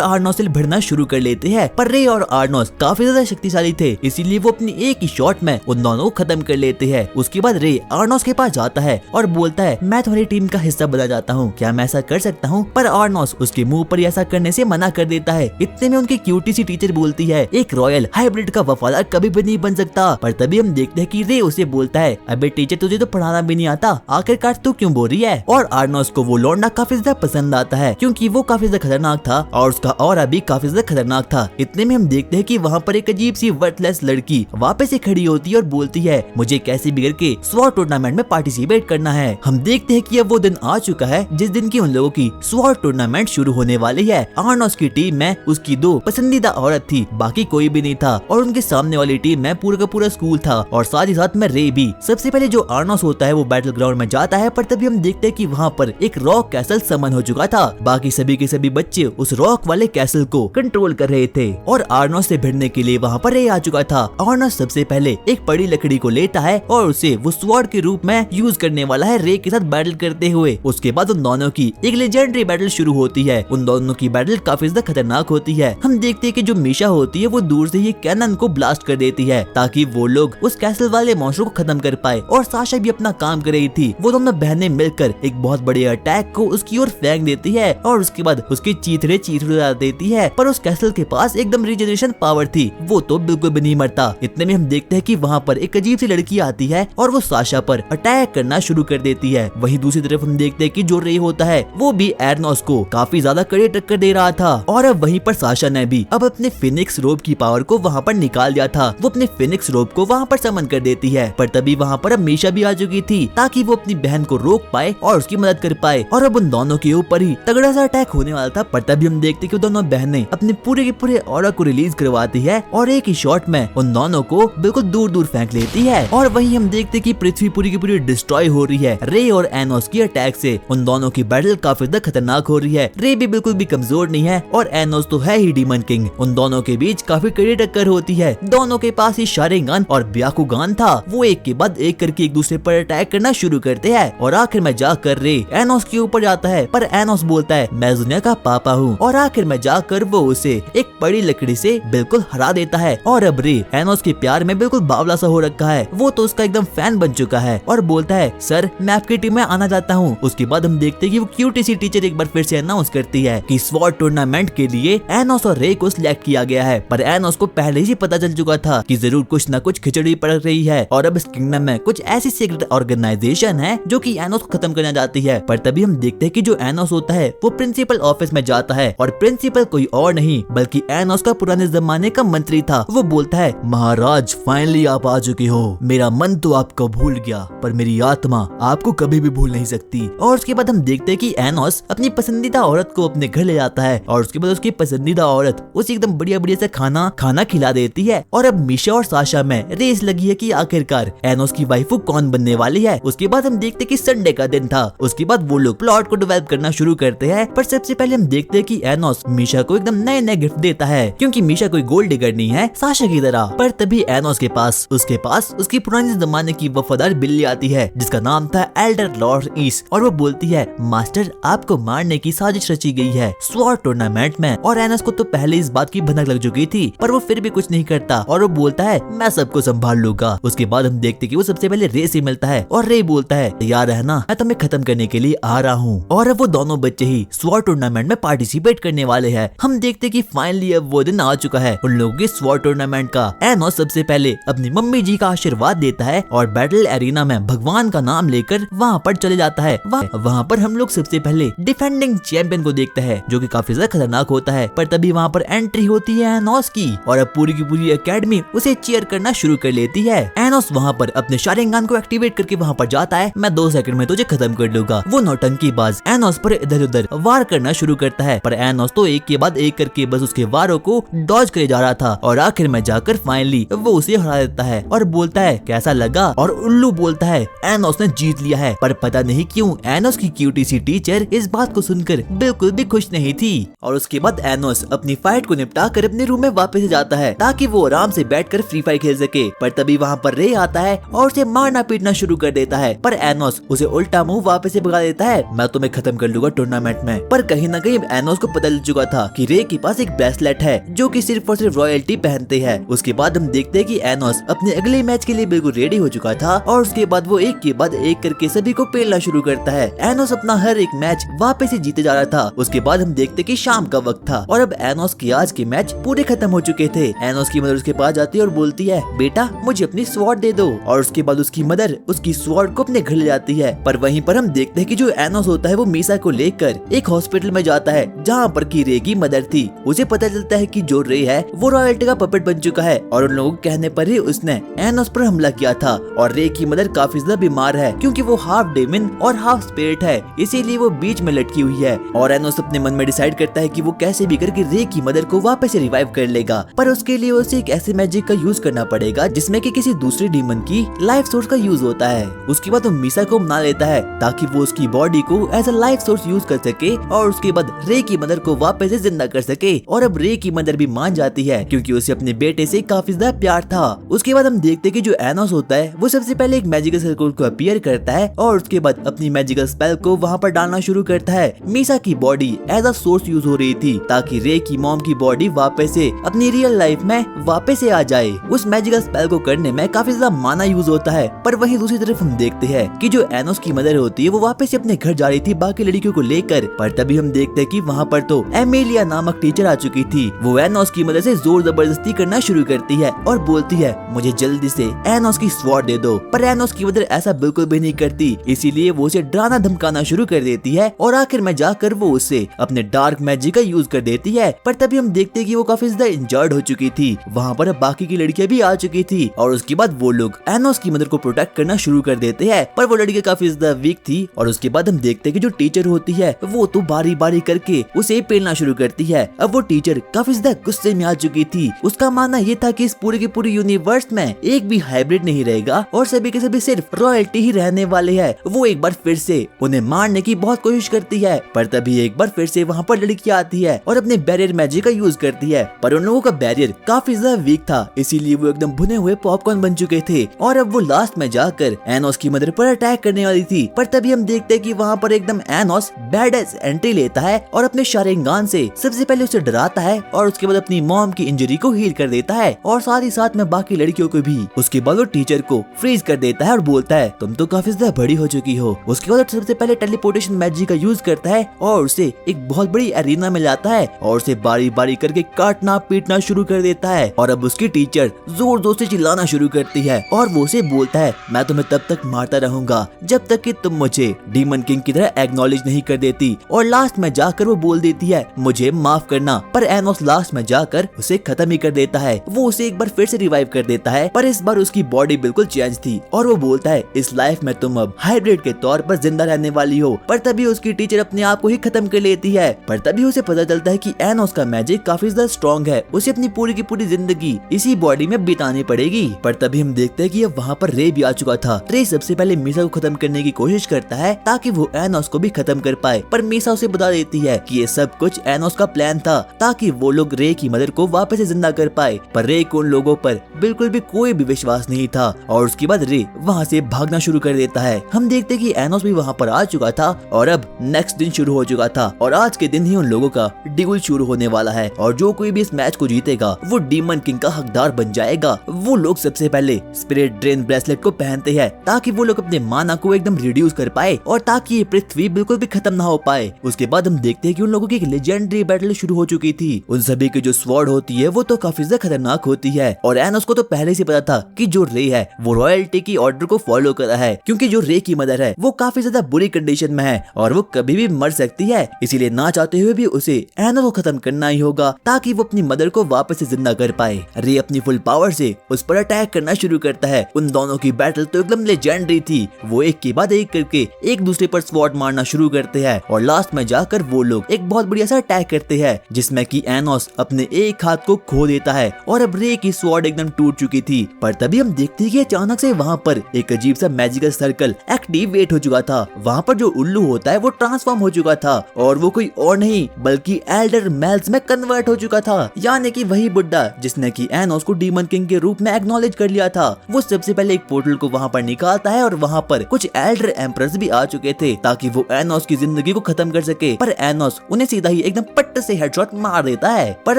आर्नोस से भिड़ना शुरू कर लेते हैं। पर रे और आर्नोस काफी ज्यादा शक्तिशाली थे, इसीलिए वो अपनी एक ही शॉट में उन दोनों को खत्म कर लेते हैं। उसके बाद रे आर्नोस के पास जाता है और बोलता है, मैं तुम्हारी टीम का हिस्सा बना जाता हूँ, क्या मैं ऐसा कर सकता हूँ, पर आर्नोस उसके मुंह पर ऐसा करने से मना कर देता है। इतने में उनकी क्यूटी सी टीचर बोलती है, एक रॉयल हाइब्रिड का वफादार कभी भी नहीं बन सकता। पर तभी हम देखते हैं कि रे उसे बोलता है, अबे टीचर तुझे तो पढ़ाना भी नहीं आता, आखिरकार तू क्यों बोल रही है। और आर्नोस को वो लौंडा काफी ज्यादा पसंद आता है क्योंकि वो काफी ज्यादा खतरनाक था और उसका ऑरा भी काफी ज्यादा खतरनाक था। इतने में हम देखते हैं कि वहाँ पर एक अजीब सी वर्थलेस लड़की वापस से खड़ी होती है और बोलती है, मुझे कैसे भी करके स्वॉर्ड टूर्नामेंट में पार्टिसिपेट करना है। हम देखते हैं कि अब वो दिन आ चुका है जिस दिन की उन लोगों की स्वॉर्ड टूर्नामेंट शुरू होने वाली है। आर्नोस की टीम में उसकी 2 पसंदीदा औरत थी, बाकी कोई भी नहीं था। और उनके सामने वाली टीम में पूरा का पूरा स्कूल था और साथ ही साथ में रे भी। सबसे पहले जो आर्नोस होता है वो बैटल ग्राउंड में जाता है, पर तभी हम देखते हैं कि वहाँ पर एक रॉक कैसल समन हो चुका था। बाकी सभी के सभी बच्चे उस रॉक वाले कैसल को कंट्रोल कर रहे थे और आर्नोस से भिड़ने के लिए वहाँ पर रे आ चुका था। आर्नोस सबसे पहले एक बड़ी लकड़ी को लेता है और उसे वो स्वॉर्ड के रूप में यूज करने वाला है रे के साथ बैटल करते हुए। उसके बाद उन दोनों की एक लेजेंडरी बैटल शुरू होती है। उन दोनों की बैटल काफी ज्यादा खतरनाक होती है। हम देखते हैं कि जो मीशा होती है वो दूर से ये कैनन को ब्लास्ट कर देती है ताकि वो लोग उस कैसल वाले मॉन्स्टर को खत्म कर पाए। और साशा भी अपना काम कर रही थी। वो दोनों बहनें मिलकर एक बहुत बड़े अटैक को उसकी ओर फेंक देती है और उसके बाद उसकी चीथड़े उड़ा देती है। पर उस कैसल के पास एकदम रीजनरेशन पावर थी, वो तो बिल्कुल भी नहीं मरता। इतने में हम देखते हैं कि वहाँ पर एक अजीब सी लड़की आती है और वो साशा पर अटैक करना शुरू कर देती है। वहीं दूसरी तरफ हम देखते हैं कि जो रे होता है वो भी आर्नोस को काफी ज्यादा कड़ी टक्कर दे रहा था। और अब वहीं पर साशा ने भी अब अपने फिनिक्स रोब की पावर को वहाँ पर निकाल दिया था। वो अपने फिनिक्स रोब को वहाँ पर समन कर देती है। पर तभी वहाँ पर अब मीशा भी आ चुकी थी ताकि वो अपनी बहन को रोक पाए और उसकी मदद कर पाए। और अब उन दोनों के ऊपर ही तगड़ा सा अटैक होने वाला था। पर तभी हम देखते कि दोनों बहनें अपने पूरे के पूरे ऑरा को रिलीज करवाती है और एक ही शॉट में उन दोनों को बिल्कुल दूर दूर फेंक लेती है। और वहीं हम देखते कि पृथ्वी पूरी की पूरी डिस्ट्रॉय हो रही है रे और एनोस की अटैक से। उन दोनों की बैटल काफी ज्यादा खतरनाक हो रही है। रे भी बिल्कुल भी कमजोर नहीं है और एनोस तो है ही डीमन किंग। उन दोनों के बीच काफी कड़ी टक्कर होती है। दोनों के पास ही शारिंगन और ब्याकुगान था। वो एक के बाद एक करके एक दूसरे पर अटैक करना शुरू करते हैं और आखिर में जाकर रे एनोस के ऊपर जाता है। पर एनोस बोलता है, मैं दुनिया का पापा हूँ। और आखिर में जाकर वो उसे एक बड़ी लकड़ी से बिल्कुल हरा देता है। और अब रे एनोस के प्यार में बिल्कुल बावला सा हो रखा है। वो तो उसका एकदम फैन बन चुका है और बोलता है, सर मैं आपकी टीम में आना चाहता हूँ। उसके बाद हम देखते हैं कि वो क्यूटी सी टीचर एक बार फिर से अनाउंस करती है कि स्वॉर्ड टूर्नामेंट के लिए एनोस और रे को सिलेक्ट किया गया है। पर एनोस को पहले ही पता चल चुका था कि जरूर कुछ न कुछ खिचड़ी पड़ रही है और अब इस किंगडम में कुछ ऐसी सीक्रेट ऑर्गेनाइजेशन है जो कि एनोस को खत्म करना चाहती है। पर तभी हम देखते हैं कि जो एनोस होता है वो प्रिंसिपल ऑफिस में जाता है और प्रिंसिपल कोई और नहीं बल्कि एनोस का पुराने जमाने का मंत्री था। वो बोलता है, महाराज फाइनली आप आ चुके हो। मेरा मन तो आपको भूल गया पर मेरी आत्मा आपको कभी भी भूल नहीं सकती। और उसके बाद हम देखते हैं कि एनोस अपनी पसंदीदा औरत को अपने घर ले जाता है और उसके बाद उसकी पसंदीदा औरत उसे एकदम बढ़िया बढ़िया से खाना खिला देती है। और अब मीशा और साशा में रेस लगी है कि आखिरकार एनोस की वाइफ कौन बनने वाली है। उसके बाद हम देखते हैं कि संडे का दिन था। उसके बाद वो लोग प्लॉट को डेवलप करना शुरू करते हैं। पर सबसे पहले हम देखते हैं कि एनोस मीशा को एकदम नए नए गिफ्ट देता है क्योंकि मीशा कोई गोल्ड डिगर नहीं है साशा की तरह। पर तभी एनोस के पास उसकी पुराने जमाने की वफादार बिल्ली आती है जिसका नाम था एल्डर लॉर्ड ईस। और वो बोलती है, मास्टर आपको मारने की साजिश रची गई है स्वॉर्ड टूर्नामेंट में। और एनोस को तो पहले इस बात की भनक लग चुकी थी पर वो फिर भी कुछ नहीं करता और वो बोलता है, मैं सबको संभाल लूंगा। उसके बाद हम देखते कि वो सबसे पहले रे से मिलता है और रे बोलता है, तैयार रहना, मैं तुम्हें खत्म करने के लिए आ रहा हूँ। और अब वो दोनों बच्चे ही स्वॉर्ड टूर्नामेंट में पार्टिसिपेट करने वाले हैं। हम देखते कि फाइनली अब वो दिन आ चुका है उन लोगों के स्वॉर्ड टूर्नामेंट का। एनोस सबसे पहले अपनी मम्मी जी का आशीर्वाद देता है और बैटल एरिना में भगवान का नाम लेकर वहाँ पर चले जाता है। वहाँ पर हम लोग सबसे पहले डिफेंडिंग चैंपियन को देखते हैं जो कि काफी ज्यादा खतरनाक होता है। पर तभी वहाँ पर एंट्री होती है एनोस की और अब पूरी की पूरी एकेडमी उसे चीयर करना शुरू कर लेती है। एनोस वहाँ पर अपने शारिंगन को एक्टिवेट करके वहाँ पर जाता है, मैं 2 सेकंड में तुझे खत्म कर लूंगा। वो नौटंकीबाज एनोस पर इधर उधर वार करना शुरू करता है पर एनोस तो एक के बाद एक करके बस उसके वारों को डॉज करे जा रहा था और आखिर में जाकर फाइनली वो उसे हरा देता है और बोलता है, कैसा लगा। और उल्लू बोलता है, एनोस ने जीत लिया है। पर पता नहीं क्यों एनोस की क्यूटी सी टीचर इस बात को सुनकर बिल्कुल भी खुश नहीं थी। और उसके बाद एनोस अपनी फाइट को निपटा कर अपने रूम में वापस जाता है ताकि वो आराम से बैठकर फ्री फायर खेल सके। पर तभी वहाँ पर रे आता है और उसे मारना पीटना शुरू कर देता है। पर एनोस उसे उल्टा मुंह वापस से भगा देता है, मैं तुम्हें खत्म कर लूंगा टूर्नामेंट में। पर कहीं न कहीं एनोस को पता चल चुका था कि रे के पास एक ब्रेसलेट है जो कि सिर्फ और सिर्फ रॉयल्टी पहनते हैं। उसके बाद हम देखते हैं कि एनोस अपने अगले मैच के लिए बिल्कुल रेडी हो चुका था और उसके बाद वो एक के बाद एक करके सभी को पेलना शुरू करता है। एनोस अपना हर एक मैच वापस से जीते जा रहा था। उसके बाद हम देखते कि शाम का वक्त था और अब एनोस के आज के मैच पूरे खत्म हो चुके थे। एनोस की मदर उसके पास जाती है और बोलती है, बेटा मुझे अपनी स्वॉर्ड दे दो। और उसके बाद उसकी मदर उसकी स्वॉर्ड को अपने घर ले जाती है। पर वहीं पर हम देखते हैं कि जो एनोस होता है वो मीसा को लेकर एक हॉस्पिटल में जाता है जहाँ पर की रे की मदर थी। उसे पता चलता है कि जो रे है वो रॉयल्टी का पपेट बन चुका है और उन लोगों के कहने पर ही उसने एनोस पर हमला किया था। और रे की मदर काफी ज्यादा बीमार है क्योंकि वो हाफ डेमन और हाफ स्पिरिट है, इसीलिए वो बीच में लटकी हुई है। और एनोस अपने मन में डिसाइड करता है कि वो कैसे भी करके रे की मदर को वापस से रिवाइव कर लेगा, पर उसके लिए उसे एक ऐसे मैजिक का यूज करना पड़ेगा जिसमें कि किसी दूसरे डीमन की लाइफ सोर्स का यूज होता है। उसके बाद वो मीसा को मना लेता है ताकि वो उसकी बॉडी को as a life source use कर सके और उसके बाद रे की मदर को वापस से जिंदा कर सके। और अब रे की मदर भी मान जाती है क्योंकि उसे अपने बेटे से काफी ज्यादा प्यार था। उसके बाद हम देखते हैं कि जो एनोस होता है वो सबसे पहले एक मैजिकल सर्कल को अपीयर करता है और उसके बाद अपनी मैजिकल स्पेल को वहाँ पर डालना शुरू करता है। मीसा की body as a source use हो रही थी ताकि रे की मॉम की बॉडी वापस से अपनी रियल लाइफ में वापस से आ जाए। उस मैजिकल स्पेल को करने में काफी ज्यादा माना यूज होता है। पर वहीं दूसरी तरफ हम देखते हैं कि जो एनोस की मदर होती है वो वापस से अपने घर जा रही थी बाकी लड़कियों को लेकर। पर तभी हम देखते हैं कि वहाँ पर तो एमेलिया नामक टीचर आ चुकी थी। वो एनोस की मदर से जोर जबरदस्ती करना शुरू करती है और बोलती है, मुझे जल्दी से एनोस की स्वॉर्ड दे दो। पर एनोस की मदर ऐसा बिल्कुल भी नहीं करती, इसीलिए वो उसे डराना धमकाना शुरू कर देती है और आखिर में जाकर वो उसे अपने डार्क मैजिक का यूज कर देती है। पर तभी हम देखते हैं कि वो काफी ज्यादा इंजर्ड हो चुकी थी। वहाँ पर बाकी की लड़कियां भी आ चुकी थी और उसके बाद वो लोग एनोस की मदर को प्रोटेक्ट करना शुरू कर देते हैं। पर वो लड़की काफी ज्यादा वीक थी और उसके बाद हम देखते हैं कि जो टीचर होती है वो तो बारी बारी करके उसे पेलना शुरू करती है। अब वो टीचर काफी ज्यादा गुस्से में आ चुकी थी। उसका मानना ये था कि इस पूरे के पूरे यूनिवर्स में एक भी हाइब्रिड नहीं रहेगा और सभी के सभी सिर्फ रॉयल्टी ही रहने वाले हैं। वो एक बार फिर से उन्हें मारने की बहुत कोशिश करती है। पर तभी एक बार फिर से वहाँ पर लड़की आती है और अपने बैरियर मैजिक का यूज करती है। पर उन लोगों का बैरियर काफी ज्यादा वीक था, इसीलिए वो एकदम भुने हुए पॉपकॉर्न बन चुके थे और अब वो लास्ट में जाकर एनोस की मदर पर अटैक करने वाली थी। पर तभी हम देखते हैं कि वहाँ पर एकदम एनोस बैडएस एंट्री लेता है और अपने शारिंगान से सबसे पहले उसे डराता है और उसके बाद अपनी मॉम की इंजरी को हील कर देता है और साथ ही साथ में बाकी लड़कियों को भी। उसके बाद वो टीचर को फ्रीज कर देता है और बोलता है, तुम तो काफी ज्यादा बड़ी हो चुकी हो। उसके बाद सबसे पहले टेलीपोर्टेशन मैजिक का यूज करता है और उसे एक बहुत बड़ी एरिना में लाता है और उसे बारी बारी करके काटना पीटना शुरू कर देता है। और अब उसकी टीचर जोर जोर से चिल्लाना शुरू करती है और वो उसे बोलता है, मैं तुम्हें तब तक मारता रहूंगा जब तक कि तुम मुझे डीमन किंग की तरह एक्नॉलेज नहीं कर देती। और लास्ट में जाकर वो बोल देती है, मुझे माफ करना। पर एनोस लास्ट में जाकर उसे खत्म ही कर देता है। वो उसे एक बार फिर से रिवाइव कर देता है, पर इस बार उसकी बॉडी बिल्कुल चेंज थी और वो बोलता है, इस लाइफ में तुम अब हाइब्रिड के तौर पर जिंदा रहने वाली हो। पर तभी उसकी टीचर अपने आप को ही खत्म कर लेती है। पर तभी उसे पता चलता है कि एनोस का मैजिक काफी ज्यादा स्ट्रॉन्ग है, उसे अपनी पूरी की पूरी जिंदगी इसी बॉडी में बितानी पड़ेगी। पर तभी हम देखते हैं कि अब वहाँ पर रे भी आ चुका था। रे सबसे पहले मीसा को खत्म करने की कोशिश करता है ताकि वो एनोस को भी खत्म कर पाए, पर मीसा उसे बता देती है कि ये सब कुछ एनोस का प्लान था ताकि वो लोग रे की मदर को वापस से जिंदा कर पाए। पर रे को उन लोगों पर बिल्कुल भी कोई भी विश्वास नहीं था और उसके बाद रे वहाँ से भागना शुरू कर देता है। हम देखते कि एनोस भी वहाँ पर आ चुका था और अब नेक्स्ट दिन शुरू हो चुका था और आज के दिन ही उन लोगों का ड्यूल शुरू होने वाला है और जो कोई भी इस मैच को जीतेगा वो डीमन किंग का हकदार बन जाएगा। वो लोग सबसे पहले स्पिरिट ड्रेन ब्रेसलेट को पहनते हैं ताकि वो लोग अपने माना को एकदम रिड्यूस कर पाए और ताकि ये पृथ्वी बिल्कुल भी खत्म ना हो पाए। उसके बाद हम देखते हैं कि उन लोगों की एक लेजेंडरी बैटल शुरू हो चुकी थी। उन सभी की जो स्वॉर्ड होती है वो तो काफी ज्यादा खतरनाक होती है और एनोस को तो पहले से पता था कि जो रे है वो रॉयल्टी की ऑर्डर को फॉलो कर रहा है, क्योंकि जो रे की मदर है वो काफी ज्यादा बुरी कंडीशन में है और वो कभी भी मर सकती है। इसीलिए ना चाहते हुए भी उसे एनोस को खत्म करना ही होगा ताकि वो अपनी मदर को वापस से जिंदा कर पाए। रे अपनी फुल पावर से उस पर अटैक करना शुरू करता है। उन दोनों की बैटल तो एकदम लेजेंडरी थी। वो एक के बाद एक करके एक दूसरे पर स्वॉर्ड मारना शुरू करते हैं और लास्ट में जाकर वो लोग एक बहुत बढ़िया सा अटैक करते हैं जिसमें कि एनोस अपने एक हाथ को खो देता है और अब रे की स्वॉर्ड एकदम टूट चुकी थी। पर तभी हम देखते हैं कि अचानक से वहाँ पर एक अजीब सा मैजिकल सर्कल एक्टिवेट हो चुका था। वहाँ पर जो उल्लू होता है वो ट्रांसफॉर्म हो चुका था और वो कोई और नहीं बल्कि एल्डर मेल्स में कन्वर्ट हो चुका था, यानी कि वही बुड्ढा जिसने कि एनोस को डीमन किंग के रूप में एक्नॉलेज कर लिया था। वो सबसे पहले एक पोर्टल को वहाँ पर निकालता है और वहाँ पर कुछ एल्डर एम्परर्स भी आ चुके थे ताकि वो एनोस की जिंदगी को खत्म कर सके। पर एनोस उन्हें सीधा ही एकदम पट्ट से हेडशॉट मार देता है। पर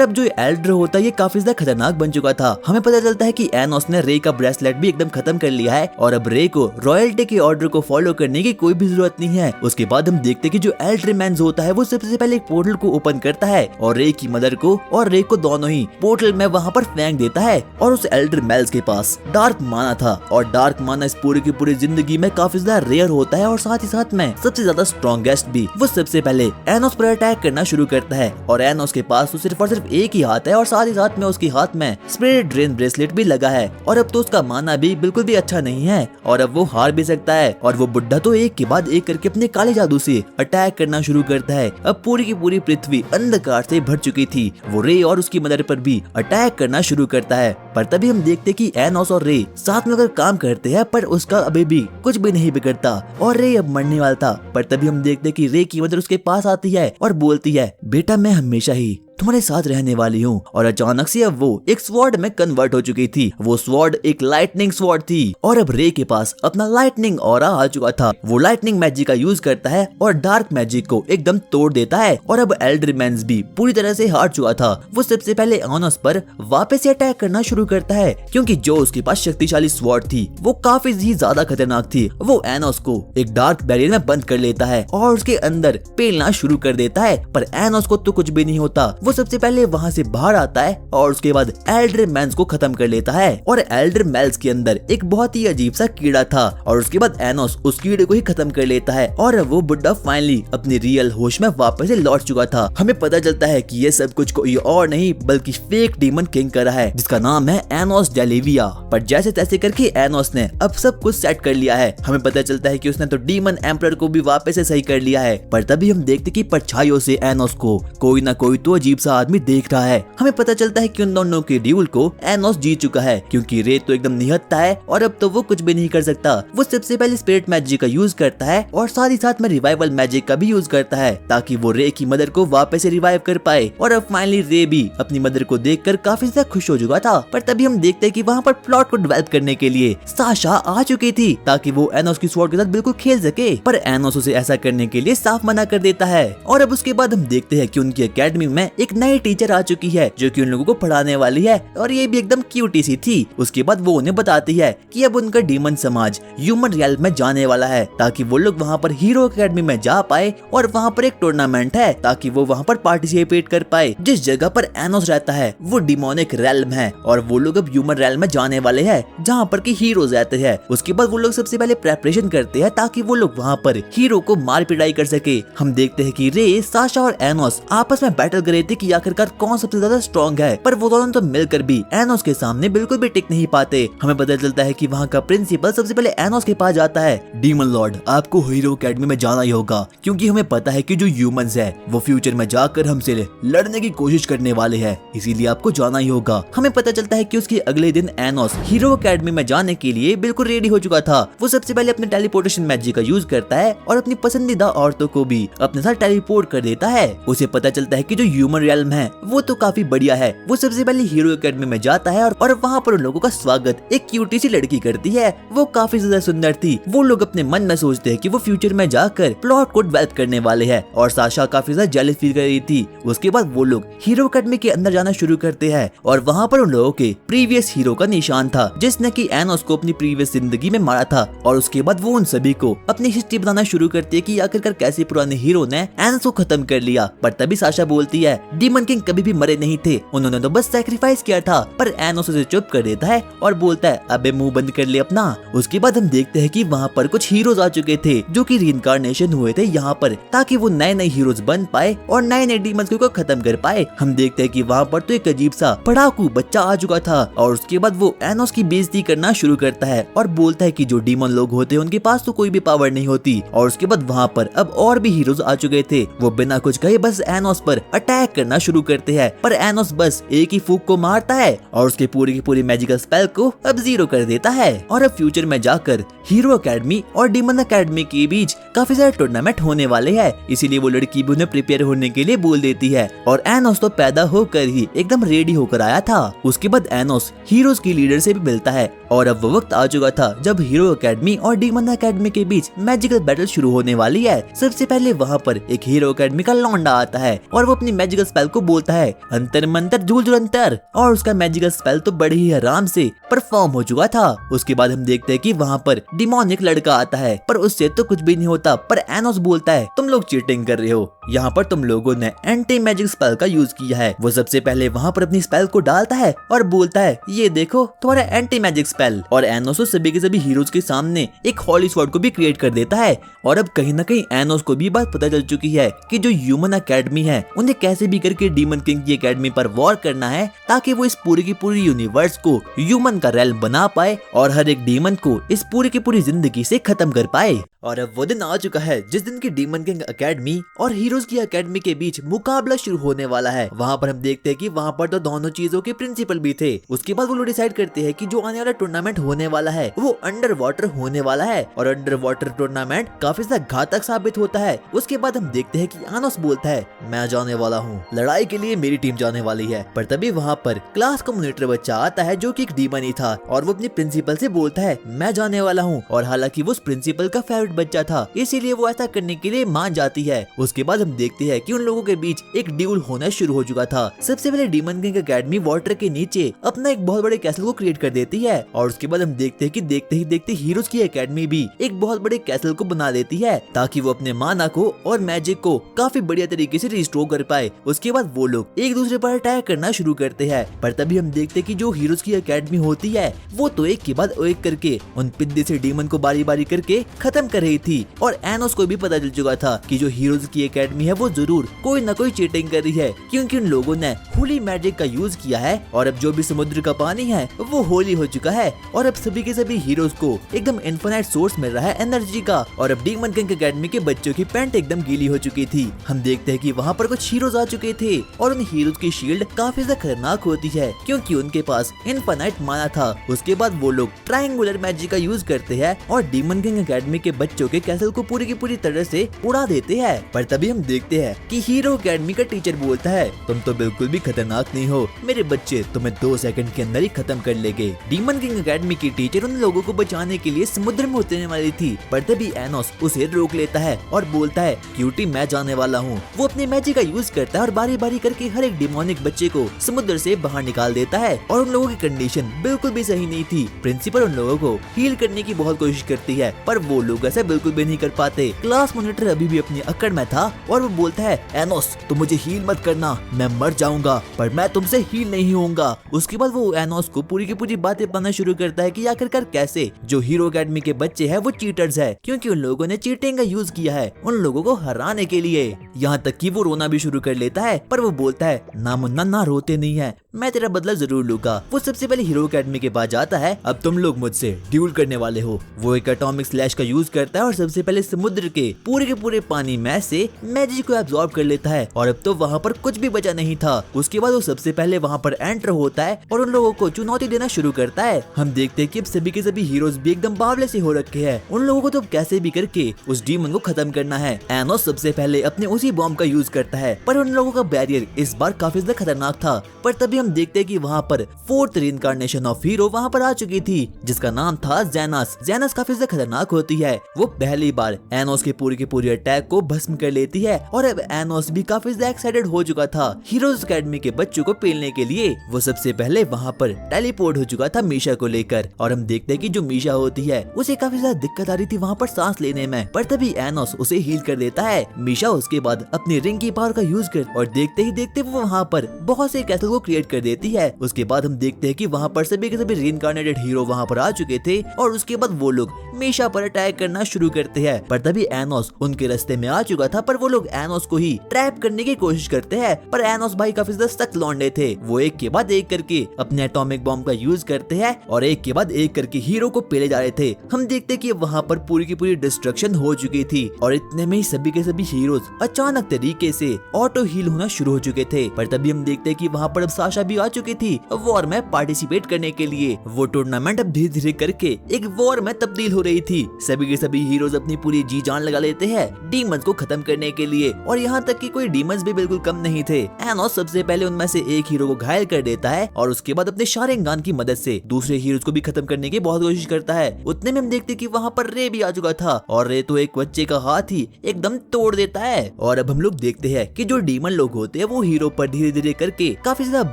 अब जो एल्डर होता है ये काफी ज्यादा खतरनाक बन चुका था। हमें पता चलता है कि एनोस ने रे का ब्रेसलेट भी एकदम खत्म कर लिया है और अब रे को रॉयल्टी के ऑर्डर को फॉलो करने की कोई भी जरूरत नहीं है। उसके बाद हम देखते कि जो एल्ड्रीमैन होता है वो सबसे पहले एक पोर्टल को ओपन करता है और रे की मदर को और रे को दोनों ही पोर्टल में वहाँ पर फेंक देता है। और उस एल्ड्रीमैन के पास डार्क माना था और डार्क माना इस पूरी की पूरी जिंदगी में काफी ज्यादा रेयर होता है और साथ ही साथ में सबसे ज्यादा स्ट्रॉन्गेस्ट भी। वो सबसे पहले एनोस पर अटैक करना शुरू करता है और एनोस के पास तो सिर्फ और सिर्फ एक ही हाथ है और साथ ही साथ में उसके हाथ में स्पिरिट ड्रेन ब्रेसलेट भी लगा है और अब तो उसका माना भी बिल्कुल भी अच्छा नहीं है और अब वो हार भी सकता है। और वो बुड्ढा तो एक के बाद एक करके अपने काले जादू से अटैक करना शुरू करता है। अब पूरी की पूरी पृथ्वी अंधकार से भर चुकी थी। वो रे और उसकी मदर पर भी अटैक करना शुरू करता है, पर तभी हम देखते कि एनोस और रे साथ मिलकर काम करते हैं, पर उसका अभी भी कुछ भी नहीं बिगड़ता और रे अब मरने वाला था। पर तभी हम देखते कि रे की मदर उसके पास आती है और बोलती है, बेटा मैं हमेशा ही तुम्हारे साथ रहने वाली हूँ। और अचानक से अब वो एक स्वॉर्ड में कन्वर्ट हो चुकी थी। वो स्वॉर्ड एक लाइटनिंग स्वॉर्ड थी और अब रे के पास अपना लाइटनिंग ऑरा आ चुका था। वो लाइटनिंग मैजिक का यूज करता है और डार्क मैजिक को एकदम तोड़ देता है और अब एल्ड्रीमैन भी पूरी तरह से हार चुका था। वो सबसे पहले एनोस पर वापस से अटैक करना शुरू करता है क्योंकि जो उसके पास शक्तिशाली स्वॉर्ड थी वो काफी ही ज्यादा खतरनाक थी। वो एनोस को एक डार्क बैरियर में बंद कर लेता है और उसके अंदर पेलना शुरू कर देता है, पर एनोस को तो कुछ भी नहीं होता। वो सबसे पहले वहाँ से बाहर आता है और उसके बाद एल्ड्रीमैन को खत्म कर लेता है। और एल्ड्रीमैन के अंदर एक बहुत ही अजीब सा कीड़ा था और उसके बाद एनोस उस कीड़े को ही खत्म कर लेता है और वो बुड्ढा फाइनली अपनी रियल होश में वापस से लौट चुका था। हमें पता चलता है कि ये सब कुछ कोई और नहीं बल्कि फेक डीमन किंग कर रहा है जिसका नाम है एनोस डेलिविया। पर जैसे तैसे करके एनोस ने अब सब कुछ सेट कर लिया है। हमें पता चलता है कि उसने तो डीमन एम्परर को भी वापस से सही कर लिया है, पर तभी हम देखते कि परछाइयों से एनोस को कोई ना कोई तो अजीब सा आदमी देख रहा है। हमें पता चलता है कि उन दोनों के ड्यूल को एनोस जीत चुका है क्योंकि रे तो एकदम निहत्था है और अब तो वो कुछ भी नहीं कर सकता। वो सबसे पहले स्पिरिट मैजिक का यूज करता है और साथ ही साथ में रिवाइवल मैजिक का भी यूज करता है ताकि वो रे की मदर को वापस से रिवाइव कर पाए। और अब फाइनली रे भी अपनी मदर को देखकर काफी ज्यादा खुश हो चुका था। पर तभी हम देखते हैं कि वहाँ पर प्लॉट को डेवलप करने के लिए साशा आ चुकी थी ताकि वो एनोस की स्वॉर्ड के साथ बिल्कुल खेल सके, पर एनोस उसे ऐसा करने के लिए साफ मना कर देता है। और अब उसके बाद हम देखते हैं कि उनकी एकेडमी में एक नई टीचर आ चुकी है जो कि उन लोगों को पढ़ाने वाली है और ये भी एकदम क्यूटी सी थी। उसके बाद वो उन्हें बताती है कि अब उनका डीमन समाज ह्यूमन रियल में जाने वाला है ताकि वो लोग वहाँ पर हीरो एकेडमी में जा पाए और वहाँ पर एक टूर्नामेंट है ताकि वो वहाँ पर पार्टिसिपेट कर पाए। जिस जगह पर एनोस रहता है वो डिमोनिक रेल्म है और वो लोग अब ह्यूमन रेल्म में जाने वाले हैं जहाँ पर की हीरोज रहते हैं। उसके बाद वो लोग सबसे पहले प्रेपरेशन करते हैं ताकि वो लोग वहाँ पर हीरो को मार पिटाई कर सके। हम देखते हैं कि रे, साशा और एनोस आपस में बैटल कर रहे थे कि आखिरकार कौन सबसे ज्यादा स्ट्रॉन्ग है, पर वो दोनों तो मिलकर भी एनोस के सामने बिल्कुल भी टिक नहीं पाते। हमें पता चलता है कि वहाँ का प्रिंसिपल सबसे पहले एनोस के पास जाता है। डीमन लॉर्ड, आपको हीरो एकेडमी में जाना ही होगा क्योंकि हमें पता है कि जो ह्यूमंस है वो फ्यूचर में जाकर हमसे लड़ने की कोशिश करने वाले हैं, इसीलिए आपको जाना ही होगा। हमें पता चलता है कि उसके अगले दिन एनोस हीरो एकेडमी में जाने के लिए बिल्कुल रेडी हो चुका था। वो सबसे पहले अपने टेलीपोर्टेशन मैजिक का यूज करता है और अपनी पसंदीदा औरतों को भी अपने साथ टेलीपोर्ट कर देता है। उसे पता चलता है कि जो ह्यूमन रियल्म है वो तो काफी बढ़िया है। वो सबसे पहले हीरो एकेडमी में जाता है और वहाँ पर उन लोगों का स्वागत एक क्यूटी सी लड़की करती है। वो काफी ज्यादा सुंदर थी। वो लोग अपने मन में सोचते हैं कि वो फ्यूचर में जाकर प्लॉट को डेवलप करने वाले हैं और साशा काफी ज्यादा जेलस फील कर रही थी। उसके बाद वो लोग हीरो एकेडमी के अंदर जाना शुरू करते हैं और वहाँ पर उन लोगों के प्रीवियस हीरो का निशान था जिसने कि एनोस को अपनी प्रीवियस जिंदगी में मारा था। और उसके बाद वो उन सभी को अपनी हिस्ट्री बताना शुरू करती है कि आखिरकार कैसे पुराने हीरो ने एनोस को खत्म कर लिया। पर तभी साशा बोलती है, डीमन किंग कभी भी मरे नहीं थे, उन्होंने तो बस सैक्रिफाइस किया था। पर एनोस उसे चुप कर देता है और बोलता है, अबे मुंह बंद कर ले अपना। उसके बाद हम देखते हैं कि वहाँ पर कुछ हीरोज आ चुके थे जो कि रीइंकार्नेशन हुए थे यहाँ पर ताकि वो नए नए हीरोज बन पाए और नए नए डीमंस को खत्म कर पाए। हम देखते हैं कि वहाँ पर तो एक अजीब सा पढ़ाकू बच्चा आ चुका था और उसके बाद वो एनोस की बेइज्जती करना शुरू करता है और बोलता है कि जो डीमन लोग होते हैं उनके पास तो कोई भी पावर नहीं होती। और उसके बाद वहाँ पर अब और भी हीरोज आ चुके थे। वो बिना कुछ कहे बस एनोस पर अटैक करना शुरू करते हैं, पर एनोस बस एक ही फूक को मारता है और उसके पूरी की पूरी मैजिकल स्पेल को अब जीरो कर देता है। और अब फ्यूचर में जाकर हीरो एकेडमी और डीमन एकेडमी के बीच काफी सारे टूर्नामेंट होने वाले हैं, इसीलिए वो लड़की भी उन्हें प्रिपेयर होने के लिए बोल देती है। और एनोस तो पैदा होकर ही एकदम रेडी होकर आया था। उसके बाद एनोस हीरोज की लीडर से भी मिलता है और अब वो वक्त आ चुका था जब हीरो एकेडमी और डीमन एकेडमी के बीच मैजिकल बैटल शुरू होने वाली है। सबसे पहले वहाँ पर एक हीरो एकेडमी का लौंडा आता है और वो अपनी मैजिकल स्पेल को बोलता है अंतर मंतर झूल जुलंतर, और उसका मैजिकल स्पेल तो बड़े ही आराम से परफॉर्म हो चुका था। उसके बाद हम देखते हैं कि वहाँ पर डिमोनिक लड़का आता है, पर उससे तो कुछ भी नहीं होता। पर एनोस बोलता है तुम लोग चीटिंग कर रहे हो, यहाँ पर तुम लोगों ने एंटी मैजिक स्पेल का यूज किया है। वो सबसे पहले वहाँ पर अपनी स्पेल को डालता है और बोलता है ये देखो तुम्हारा एंटी मैजिक स्पेल, और एनोस सभी के सभी हीरोज के सामने एक हॉली स्वॉर्ड को भी क्रिएट कर देता है। और अब कहीं ना कहीं एनोस को भी बात पता चल चुकी है कि जो ह्यूमन अकेडमी है उन्हें कैसे भी करके डीमन किंग की अकेडमी पर वॉर करना है, ताकि वो इस पूरी की पूरी यूनिवर्स को ह्यूमन का रेल्म बना पाए और हर एक डीमन को इस पूरी की पूरी जिंदगी से खत्म कर पाए। और अब वो दिन आ चुका है जिस दिन की डीमन किंग अकेडमी और हीरोज की अकेडमी के बीच मुकाबला शुरू होने वाला है। वहाँ पर हम देखते हैं कि वहाँ पर तो दोनों चीजों के प्रिंसिपल भी थे। उसके बाद वो लोग डिसाइड करते हैं कि जो आने वाला टूर्नामेंट होने वाला है वो अंडर वाटर होने वाला है, और अंडर वाटर टूर्नामेंट काफी ज्यादा घातक साबित होता है। उसके बाद हम देखते हैं कि एनोस बोलता है मैं जाने वाला हूँ, लड़ाई के लिए मेरी टीम जाने वाली है। पर तभी वहाँ पर क्लास का मॉनिटर बच्चा आता है जो कि एक डीमन ही था, और वो अपने प्रिंसिपल से बोलता है मैं जाने वाला हूँ। और हालांकि वो उस प्रिंसिपल का फेवरेट बच्चा था, इसीलिए वो ऐसा करने के लिए मान जाती है। उसके बाद हम देखते हैं कि उन लोगों के बीच एक ड्यूल होना शुरू हो चुका था। सबसे पहले डीमन किंग अकेडमी वाटर के नीचे अपना एक बहुत बड़े कैसल को क्रिएट कर देती है, और उसके बाद हम देखते हैं कि देखते ही देखते हीरोज की अकेडमी भी एक बहुत बड़े कैसल को बना देती है, ताकि वो अपने माना को और मैजिक को काफी बढ़िया तरीके से रिस्टोर कर पाए। उसके बाद वो लोग एक दूसरे पर अटैक करना शुरू करते हैं। पर तभी हम देखते हैं कि जो हीरोज की अकेडमी होती है वो तो एक के बाद एक करके उन पिद्दे से डीमन को बारी बारी करके खत्म कर रही थी। और एनोस को भी पता चल चुका था कि जो हीरोज की एकेडमी है वो जरूर कोई न कोई चीटिंग कर रही है, क्योंकि उन लोगों ने होली मैजिक का यूज किया है। और अब जो भी समुद्र का पानी है वो होली हो चुका है, और अब सभी के सभी हीरोज को एकदम इनफिनिट सोर्स मिल रहा है एनर्जी का। और अब डीमन किंग एकेडमी के बच्चों की पैंट एकदम गीली हो चुकी थी। हम देखते हैं कि वहाँ पर कुछ हीरोज आ चुके थे, और उन हीरोज की शील्ड काफी ज्यादा खतरनाक होती है, क्योंकि उनके पास इनफिनिट माना था। उसके बाद वो लोग ट्रायंगुलर मैजिक का यूज करते हैं और डीमन किंग एकेडमी के बच्चों के कैसल को पूरी की पूरी तरह से उड़ा देते हैं। पर तभी हम देखते हैं कि हीरो अकेडमी का टीचर बोलता है तुम तो बिल्कुल भी खतरनाक नहीं हो, मेरे बच्चे तुम्हें 2 सेकंड के अंदर ही खत्म कर लेंगे। डीमन किंग एकेडमी की टीचर उन लोगों को बचाने के लिए समुद्र में उतरने वाली थी, पर तभी एनोस उसे रोक लेता है और बोलता है क्यूटी मैं जाने वाला हूँ। वो अपने मैजिक का यूज करता है और बारी बारी करके हर एक डिमोनिक बच्चे को समुद्र से बाहर निकाल देता है। और उन लोगों की कंडीशन बिल्कुल भी सही नहीं थी। प्रिंसिपल उन लोगों को हील करने की बहुत कोशिश करती है, पर वो लोग ऐसा बिल्कुल भी नहीं कर पाते। क्लास मॉनिटर अभी भी अपनी अकड़ में था और वो बोलता है एनोस तुम मुझे हील मत करना, मैं मर जाऊंगा, पर मैं तुमसे हील नहीं होऊंगा। उसके बाद वो एनोस को पूरी की पूरी बातें बताना शुरू करता है कि आखिरकार कैसे जो हीरो अकेडमी के बच्चे हैं वो चीटर्स है, क्योंकि उन लोगों ने चीटिंग का यूज किया है उन लोगों को हराने के लिए। यहाँ तक कि वो रोना भी शुरू कर लेता है, पर वो बोलता है ना मुन्ना ना रोते नहीं है, मैं तेरा बदला जरूर लूंगा। वो सबसे पहले हीरो अकेडमी के पास जाता है, अब तुम लोग मुझसे ड्यूल करने वाले हो। वो एक एटॉमिक स्लैश का यूज करता है और सबसे पहले समुद्र के पूरे पानी में से मैजिक को एब्जॉर्ब कर लेता है, और अब तो वहाँ पर कुछ भी बचा नहीं था। उसके बाद वो सबसे पहले वहाँ पर एंटर होता है और उन लोगों को चुनौती देना शुरू करता है। हम देखते हैं कि अब सभी के सभी हीरोज भी एकदम बावले से हो रखे हैं। उन लोगों को तो कैसे भी करके उस डीमन को खत्म करना है। एनोस सबसे पहले अपने उसी बॉम्ब का यूज करता है, पर उन लोगों का बैरियर इस बार काफी ज्यादा खतरनाक था। पर तभी हम देखते हैं कि वहाँ पर 4th रीइंकार्नेशन ऑफ हीरो वहाँ पर आ चुकी थी, जिसका नाम था जेनस। जेनस काफी ज्यादा खतरनाक होती है। वो पहली बार एनोस के पूरी अटैक को भस्म कर लेती है, और अब एनोस भी काफी ज्यादा एक्साइटेड हो चुका था हीरोज अकेडमी के बच्चों को पेलने के लिए। वो सबसे पहले वहाँ पर टेलीपोर्ट हो चुका था मीशा को लेकर, और हम देखते हैं कि जो मीशा होती है उसे काफी ज्यादा दिक्कत आ रही थी वहाँ पर सांस लेने में, पर तभी एनोस उसे हील कर देता है। मीशा उसके बाद अपनी रिंग की पावर का यूज कर और देखते ही देखते वो वहाँ पर बहुत से कैसल को क्रिएट कर देती है। उसके बाद हम देखते हैं कि वहाँ पर सभी के सभी रीइंकार्नेटेड हीरो वहाँ पर आ चुके थे, और उसके बाद वो लोग मीशा पर अटैक करना शुरू करते हैं। पर तभी एनोस उनके रास्ते में आ चुका था, पर वो लोग एनोस को ही ट्रैप करने की कोशिश करते हैं। पर एनोस भाई काफी ज्यादा सख्त लौंडे थे, वो एक के बाद एक करके अपने एटॉमिक बॉम्ब का यूज करते हैं और एक के बाद एक करके हीरो को पेले जा रहे थे। हम देखते कि वहाँ पर पूरी की पूरी डिस्ट्रक्शन हो चुकी थी, और इतने में ही सभी के सभी हीरोज अचानक तरीके से ऑटो हील होना शुरू हो चुके थे। पर तभी हम देखते कि वहाँ पर अब साशा भी आ चुकी थी वॉर में पार्टिसिपेट करने के लिए। वो टूर्नामेंट अब धीरे धीरे करके एक वॉर में तब्दील हो रही थी। सभी के सभी हीरोज अपनी पूरी जी जान लगा लेते हैं डीमंस को खत्म करने के लिए, और यहाँ तक कि कोई डीमंस भी बिल्कुल कम नहीं थे। एनोस सबसे पहले उनमें से एक हीरो को घायल कर देता है, और उसके बाद अपने शारिंगान की मदद से दूसरे हीरोज को भी खत्म करने की बहुत कोशिश करता है। उतने में हम देखते कि वहाँ पर रे भी आ चुका था, और रे तो एक बच्चे का हाथ ही एकदम तोड़ देता है। और अब हम लोग देखते हैं कि जो डीमन लोग होते हैं वो हीरो पर धीरे धीरे करके काफी ज्यादा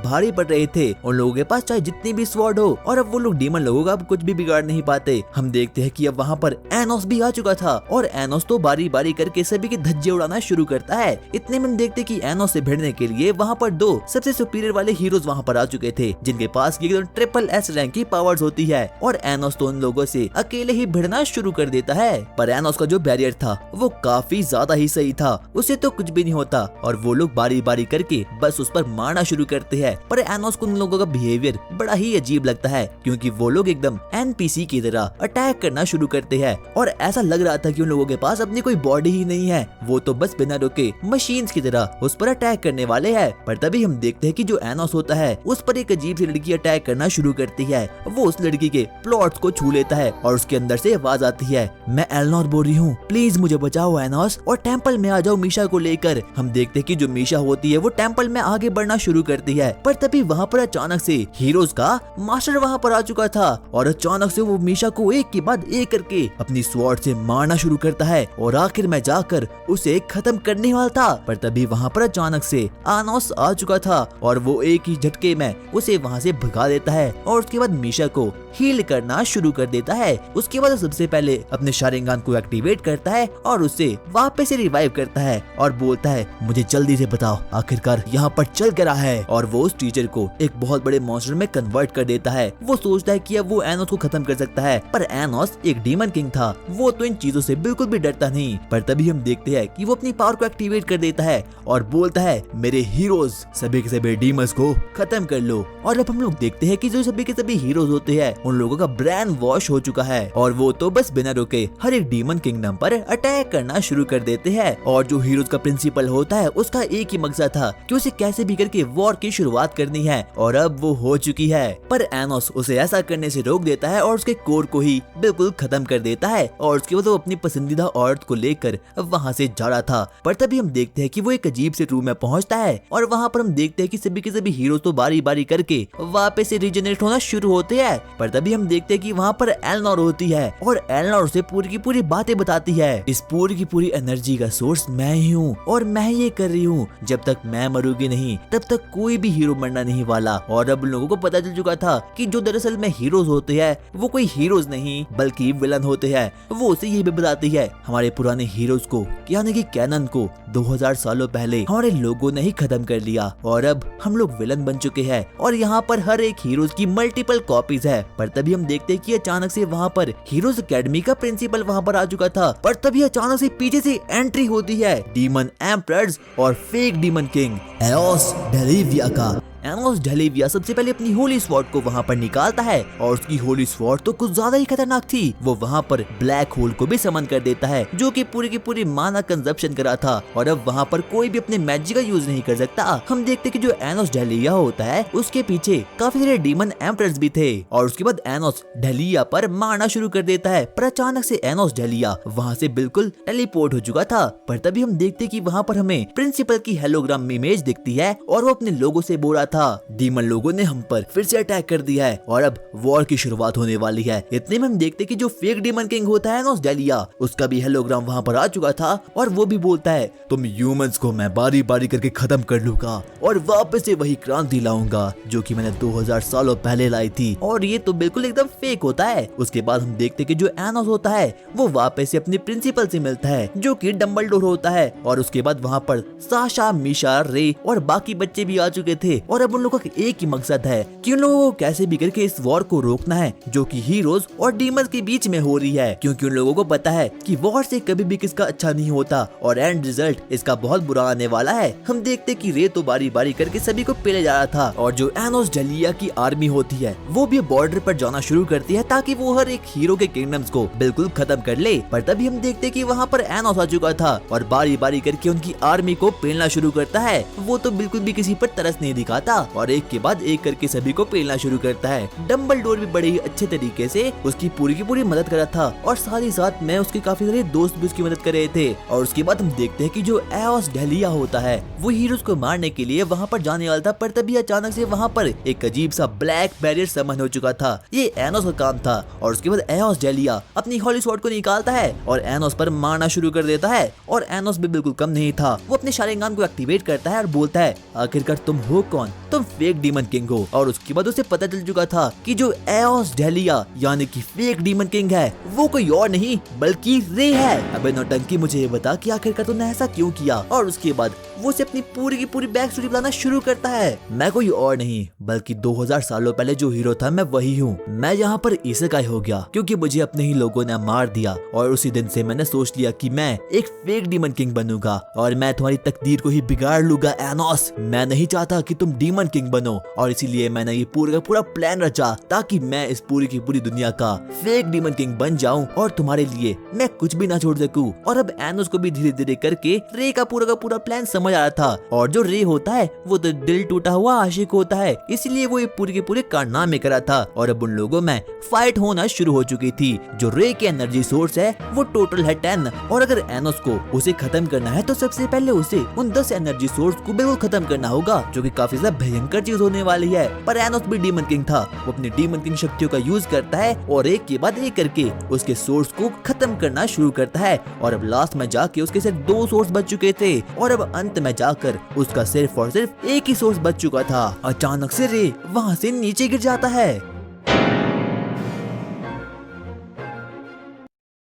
भारी पड़ रहे थे। उन लोगों के पास चाहे जितनी भी स्वॉर्ड हो और अब वो लोग डीमन लोगों का कुछ भी बिगाड़ नहीं पाते। हम देखते हैं कि अब वहाँ पर एनोस भी आ चुका था और एनोस तो बारी बारी करके सभी के धज्जे उड़ाना शुरू करता है। इतने में हम देखते कि एनोस से भिड़ने के लिए वहाँ पर दो सबसे सुपीरियर वाले हीरोज वहाँ पर आ चुके थे, जिनके पास ट्रिपल एस रैंक की पावर्स होती है। और एनोस तो उन लोगों से अकेले ही भिड़ना शुरू कर देता है। पर एनोस का जो बैरियर था वो काफी ज्यादा ही सही था, उसे तो कुछ भी नहीं होता और वो लोग बारी बारी करके बस उस पर मारना शुरू करते हैं। पर एनोस को उन लोगों का बिहेवियर बड़ा ही अजीब लगता है, क्योंकि वो लोग एकदम एनपीसी की तरह अटैक करना शुरू करते हैं और ऐसा लग रहा था कि उन लोगों के पास अपनी कोई बॉडी ही नहीं है, वो तो बस बिना रुके मशीन्स की तरह उस पर अटैक करने वाले हैं। पर तभी हम देखते हैं कि जो एनोस होता है उस पर एक अजीब सी लड़की अटैक करना शुरू करती है। वो उस लड़की के प्लॉट्स को छू लेता है और उसके अंदर से आवाज आती है, मैं एलनोर बोल रही हूँ, प्लीज मुझे बचाओ एनोस और टेंपल में आ जाओ मीशा को लेकर। हम देखते हैं कि जो मीशा होती है वो टेंपल में आगे बढ़ना शुरू करती है। पर तभी वहाँ पर अचानक से हीरोज का मास्टर वहाँ पर आ चुका था और अचानक से वो मीशा को एक के बाद एक करके अपनी स्वॉर्ड से मारना शुरू करता है और आखिर में जाकर उसे खत्म करने वाला था। पर तभी वहाँ पर अचानक से एनोस आ चुका था और वो एक ही झटके में उसे वहाँ से भगा देता है और उसके बाद मीशा को हील करना शुरू कर देता है। उसके बाद सबसे पहले अपने शारिंगान को एक्टिवेट करता है और उसे वापस से रिवाइव करता है और बोलता है, मुझे जल्दी से बताओ आखिरकार यहाँ पर चल क्या रहा है। और वो उस टीचर को एक बहुत बड़े मॉन्स्टर में कन्वर्ट कर देता है। वो सोचता है कि अब वो एनोस को खत्म कर सकता है, पर एनोस एक डीमन किंग था, वो तो इन चीजों से बिल्कुल भी डरता नहीं। पर तभी हम देखते हैं कि वो अपनी पावर को एक्टिवेट कर देता है और बोलता है, मेरे हीरोज सभी के सभी डीमंस को खत्म कर लो। और अब हम लोग देखते हैं कि जो सभी के सभी हीरोज होते हैं उन लोगों का ब्रेन वॉश हो चुका है और वो तो बस बिना रुके हर एक डीमन किंगडम पर अटैक करना शुरू कर देते हैं। और जो हीरोज का प्रिंसिपल होता है उसका एक ही मकसद था कि उसे कैसे भी करके वॉर की शुरुआत करनी है और अब वो हो चुकी है। पर एनोस उसे ऐसा करने से रोक देता है और उसके कोर को ही बिल्कुल खत्म कर देता है और उसके बाद वो अपनी पसंदीदा औरत को लेकर वहाँ से जा रहा था। पर तभी हम देखते हैं कि वो एक अजीब से रूम में पहुँचता है और वहाँ पर हम देखते हैं कि सभी के सभी हीरोज तो बारी बारी करके वापस से रीजनरेट होना शुरू होते हैं। पर तभी हम देखते हैं कि वहाँ पर एलनोर होती है और एलनोर उसे पूरी की पूरी बातें बताती है, इस पूरी की पूरी एनर्जी का सोर्स मैं ही हूँ और मैं ये कर रही हूँ, जब तक मैं मरूंगी नहीं तब तक कोई भी हीरो मरना नहीं वाला। और अब लोगों को पता चल चुका था कि जो दरअसल में हीरोज होते हैं वो कोई हीरोज नहीं बल्कि विलन होते हैं। वो उसे ये भी बताती है, हमारे पुराने हीरोज को यानी कि कैनन को 2000 सालों पहले हमारे लोगों ने ही खत्म कर लिया और अब हम लोग विलन बन चुके हैं और यहाँ पर हर एक हीरोज की मल्टीपल कॉपीज है। पर तभी हम देखते हैं कि अचानक से वहाँ पर हीरोज एकेडमी का प्रिंसिपल वहाँ पर आ चुका था। पर तभी अचानक से पीछे से एंट्री होती है डीमन एम्परर्स और फेक डीमन किंग एओस डेलिविया का। एनोस डेलिविया सबसे पहले अपनी होली स्वॉर्ड को वहाँ पर निकालता है और उसकी होली स्वॉर्ड तो कुछ ज्यादा ही खतरनाक थी। वो वहाँ पर ब्लैक होल को भी समन कर देता है जो कि पूरी की पूरी माना कंजप्शन करा था और अब वहाँ पर कोई भी अपने मैजिक का यूज नहीं कर सकता। हम देखते कि जो एनोस डेलिविया होता है उसके पीछे काफी सारे डीमन एम्परर्स भी थे और उसके बाद एनोस डेलिविया पर मारना शुरू कर देता है। पर अचानक से एनोस डेलिविया वहाँ से बिल्कुल टेलीपोर्ट हो चुका था। पर तभी हम देखते कि वहाँ पर हमें प्रिंसिपल की हेलोग्राम इमेज दिखती है और वो अपने लोगों से बोल रहा था, डीमन लोगों ने हम पर फिर से अटैक कर दिया है और अब वॉर की शुरुआत होने वाली है। इतने में हम देखते कि जो फेक डीमन किंग होता है एनोस डेलिविया उसका भी हेलोग्राम वहाँ पर आ चुका था और वो भी बोलता है, तुम ह्यूमंस को मैं बारी बारी करके खत्म कर लूंगा और वापस से वही क्रांति लाऊंगा जो कि मैंने 2000 सालों पहले लाई थी। और ये तो बिल्कुल एकदम फेक होता है। उसके बाद हम देखते कि जो एनोस होता है वो वापस से अपने प्रिंसिपल से मिलता है जो कि डंबलडोर होता है और उसके बाद वहाँ पर साशा, मीशा, रे और बाकी बच्चे भी आ चुके थे और अब उन लोगों का एक ही मकसद है कि उन लोगों को कैसे भी करके इस वॉर को रोकना है जो कि हीरोज और डीमंस के बीच में हो रही है, क्योंकि उन लोगों को पता है कि वॉर से कभी भी किसका अच्छा नहीं होता और एंड रिजल्ट इसका बहुत बुरा आने वाला है। हम देखते कि रे तो बारी बारी करके सभी को पेले जा रहा था और जो एनोस डेलिविया की आर्मी होती है वो भी बॉर्डर पर जाना शुरू करती है ताकि वो हर एक हीरो के किंगडम्स को बिल्कुल खत्म कर ले। पर तभी हम देखते कि वहाँ पर एनोस आ चुका था और बारी बारी करके उनकी आर्मी को पेलना शुरू करता है। वो तो बिल्कुल भी किसी पर तरस नहीं दिखाता जाता और एक के बाद एक करके सभी को पेलना शुरू करता है। डम्बलडोर भी बड़े ही अच्छे तरीके से उसकी पूरी की पूरी मदद कर रहा था और साथ ही साथ में उसके काफी सारे दोस्त भी उसकी मदद कर रहे थे। और उसके बाद हम देखते हैं कि जो एओस डेलिया होता है वो हीरोज को मारने के लिए वहाँ पर जाने वाला था, पर तभी अचानक से वहाँ पर एक अजीब सा ब्लैक बैरियर समन हो चुका था। ये एनोस का काम था और उसके बाद एओस डेलिया अपनी हॉली स्वॉर्ड को निकालता है और एनोस पर मारना शुरू कर देता है। और एनोस भी बिल्कुल कम नहीं था, वो अपने शारिंगान को एक्टिवेट करता है और बोलता है आखिरकार तुम हो कौन, तुम फेक डीमन किंग हो। और उसके बाद उसे पता चल चुका था कि जो एओस डेलिया यानी कि फेक डीमन किंग है वो कोई और नहीं बल्कि रे है। अबे नौटंकी, मुझे ये बता कि आखिरकार तूने ऐसा क्यों किया। और उसके बाद वो उसे अपनी पूरी की पूरी बैक स्टोरी बताना शुरू करता है। मैं कोई और नहीं बल्कि 2000 सालों पहले जो हीरो था मैं वही हूँ। मैं यहाँ पर इसेकाई हो गया क्योंकि मुझे अपने ही लोगों ने मार दिया और उसी दिन से मैंने सोच लिया कि मैं एक फेक डीमन किंग बनूंगा और मैं तुम्हारी तकदीर को ही बिगाड़ लूंगा एनोस। मैं नहीं चाहता कि तुम डीमन किंग बनो और इसीलिए मैंने ये पूरा का पूरा प्लान रचा ताकि मैं इस पूरी की पूरी दुनिया का फेक डीमन किंग बन जाऊं और तुम्हारे लिए मैं कुछ भी ना छोड़ सकूं। और अब एनोस को भी धीरे धीरे करके रे का पूरा प्लान समझ आ रहा था। और जो रे होता है वो तो दिल टूटा हुआ आशिक होता है, इसलिए वो ये पूरे के पूरे कारनामे करा था। और अब उन लोगों में फाइट होना शुरू हो चुकी थी। जो रे के एनर्जी सोर्स है वो टोटल है 10 और अगर एनोस को उसे खत्म करना है तो सबसे पहले उसे उन 10 एनर्जी सोर्स को बिल्कुल खत्म करना होगा, जो कि काफी ज्यादा भयंकर चीज होने वाली है। पर एनोस भी डीमन किंग था, वो अपनी डीमन किंग शक्तियों का यूज करता है और एक के बाद एक करके उसके सोर्स को खत्म करना शुरू करता है। और अब लास्ट में जाके उसके सिर्फ 2 सोर्स बच चुके थे और अब अंत में जाकर उसका सिर्फ और सिर्फ एक ही सोर्स बच चुका था। अचानक से रे वहाँ से नीचे गिर जाता है।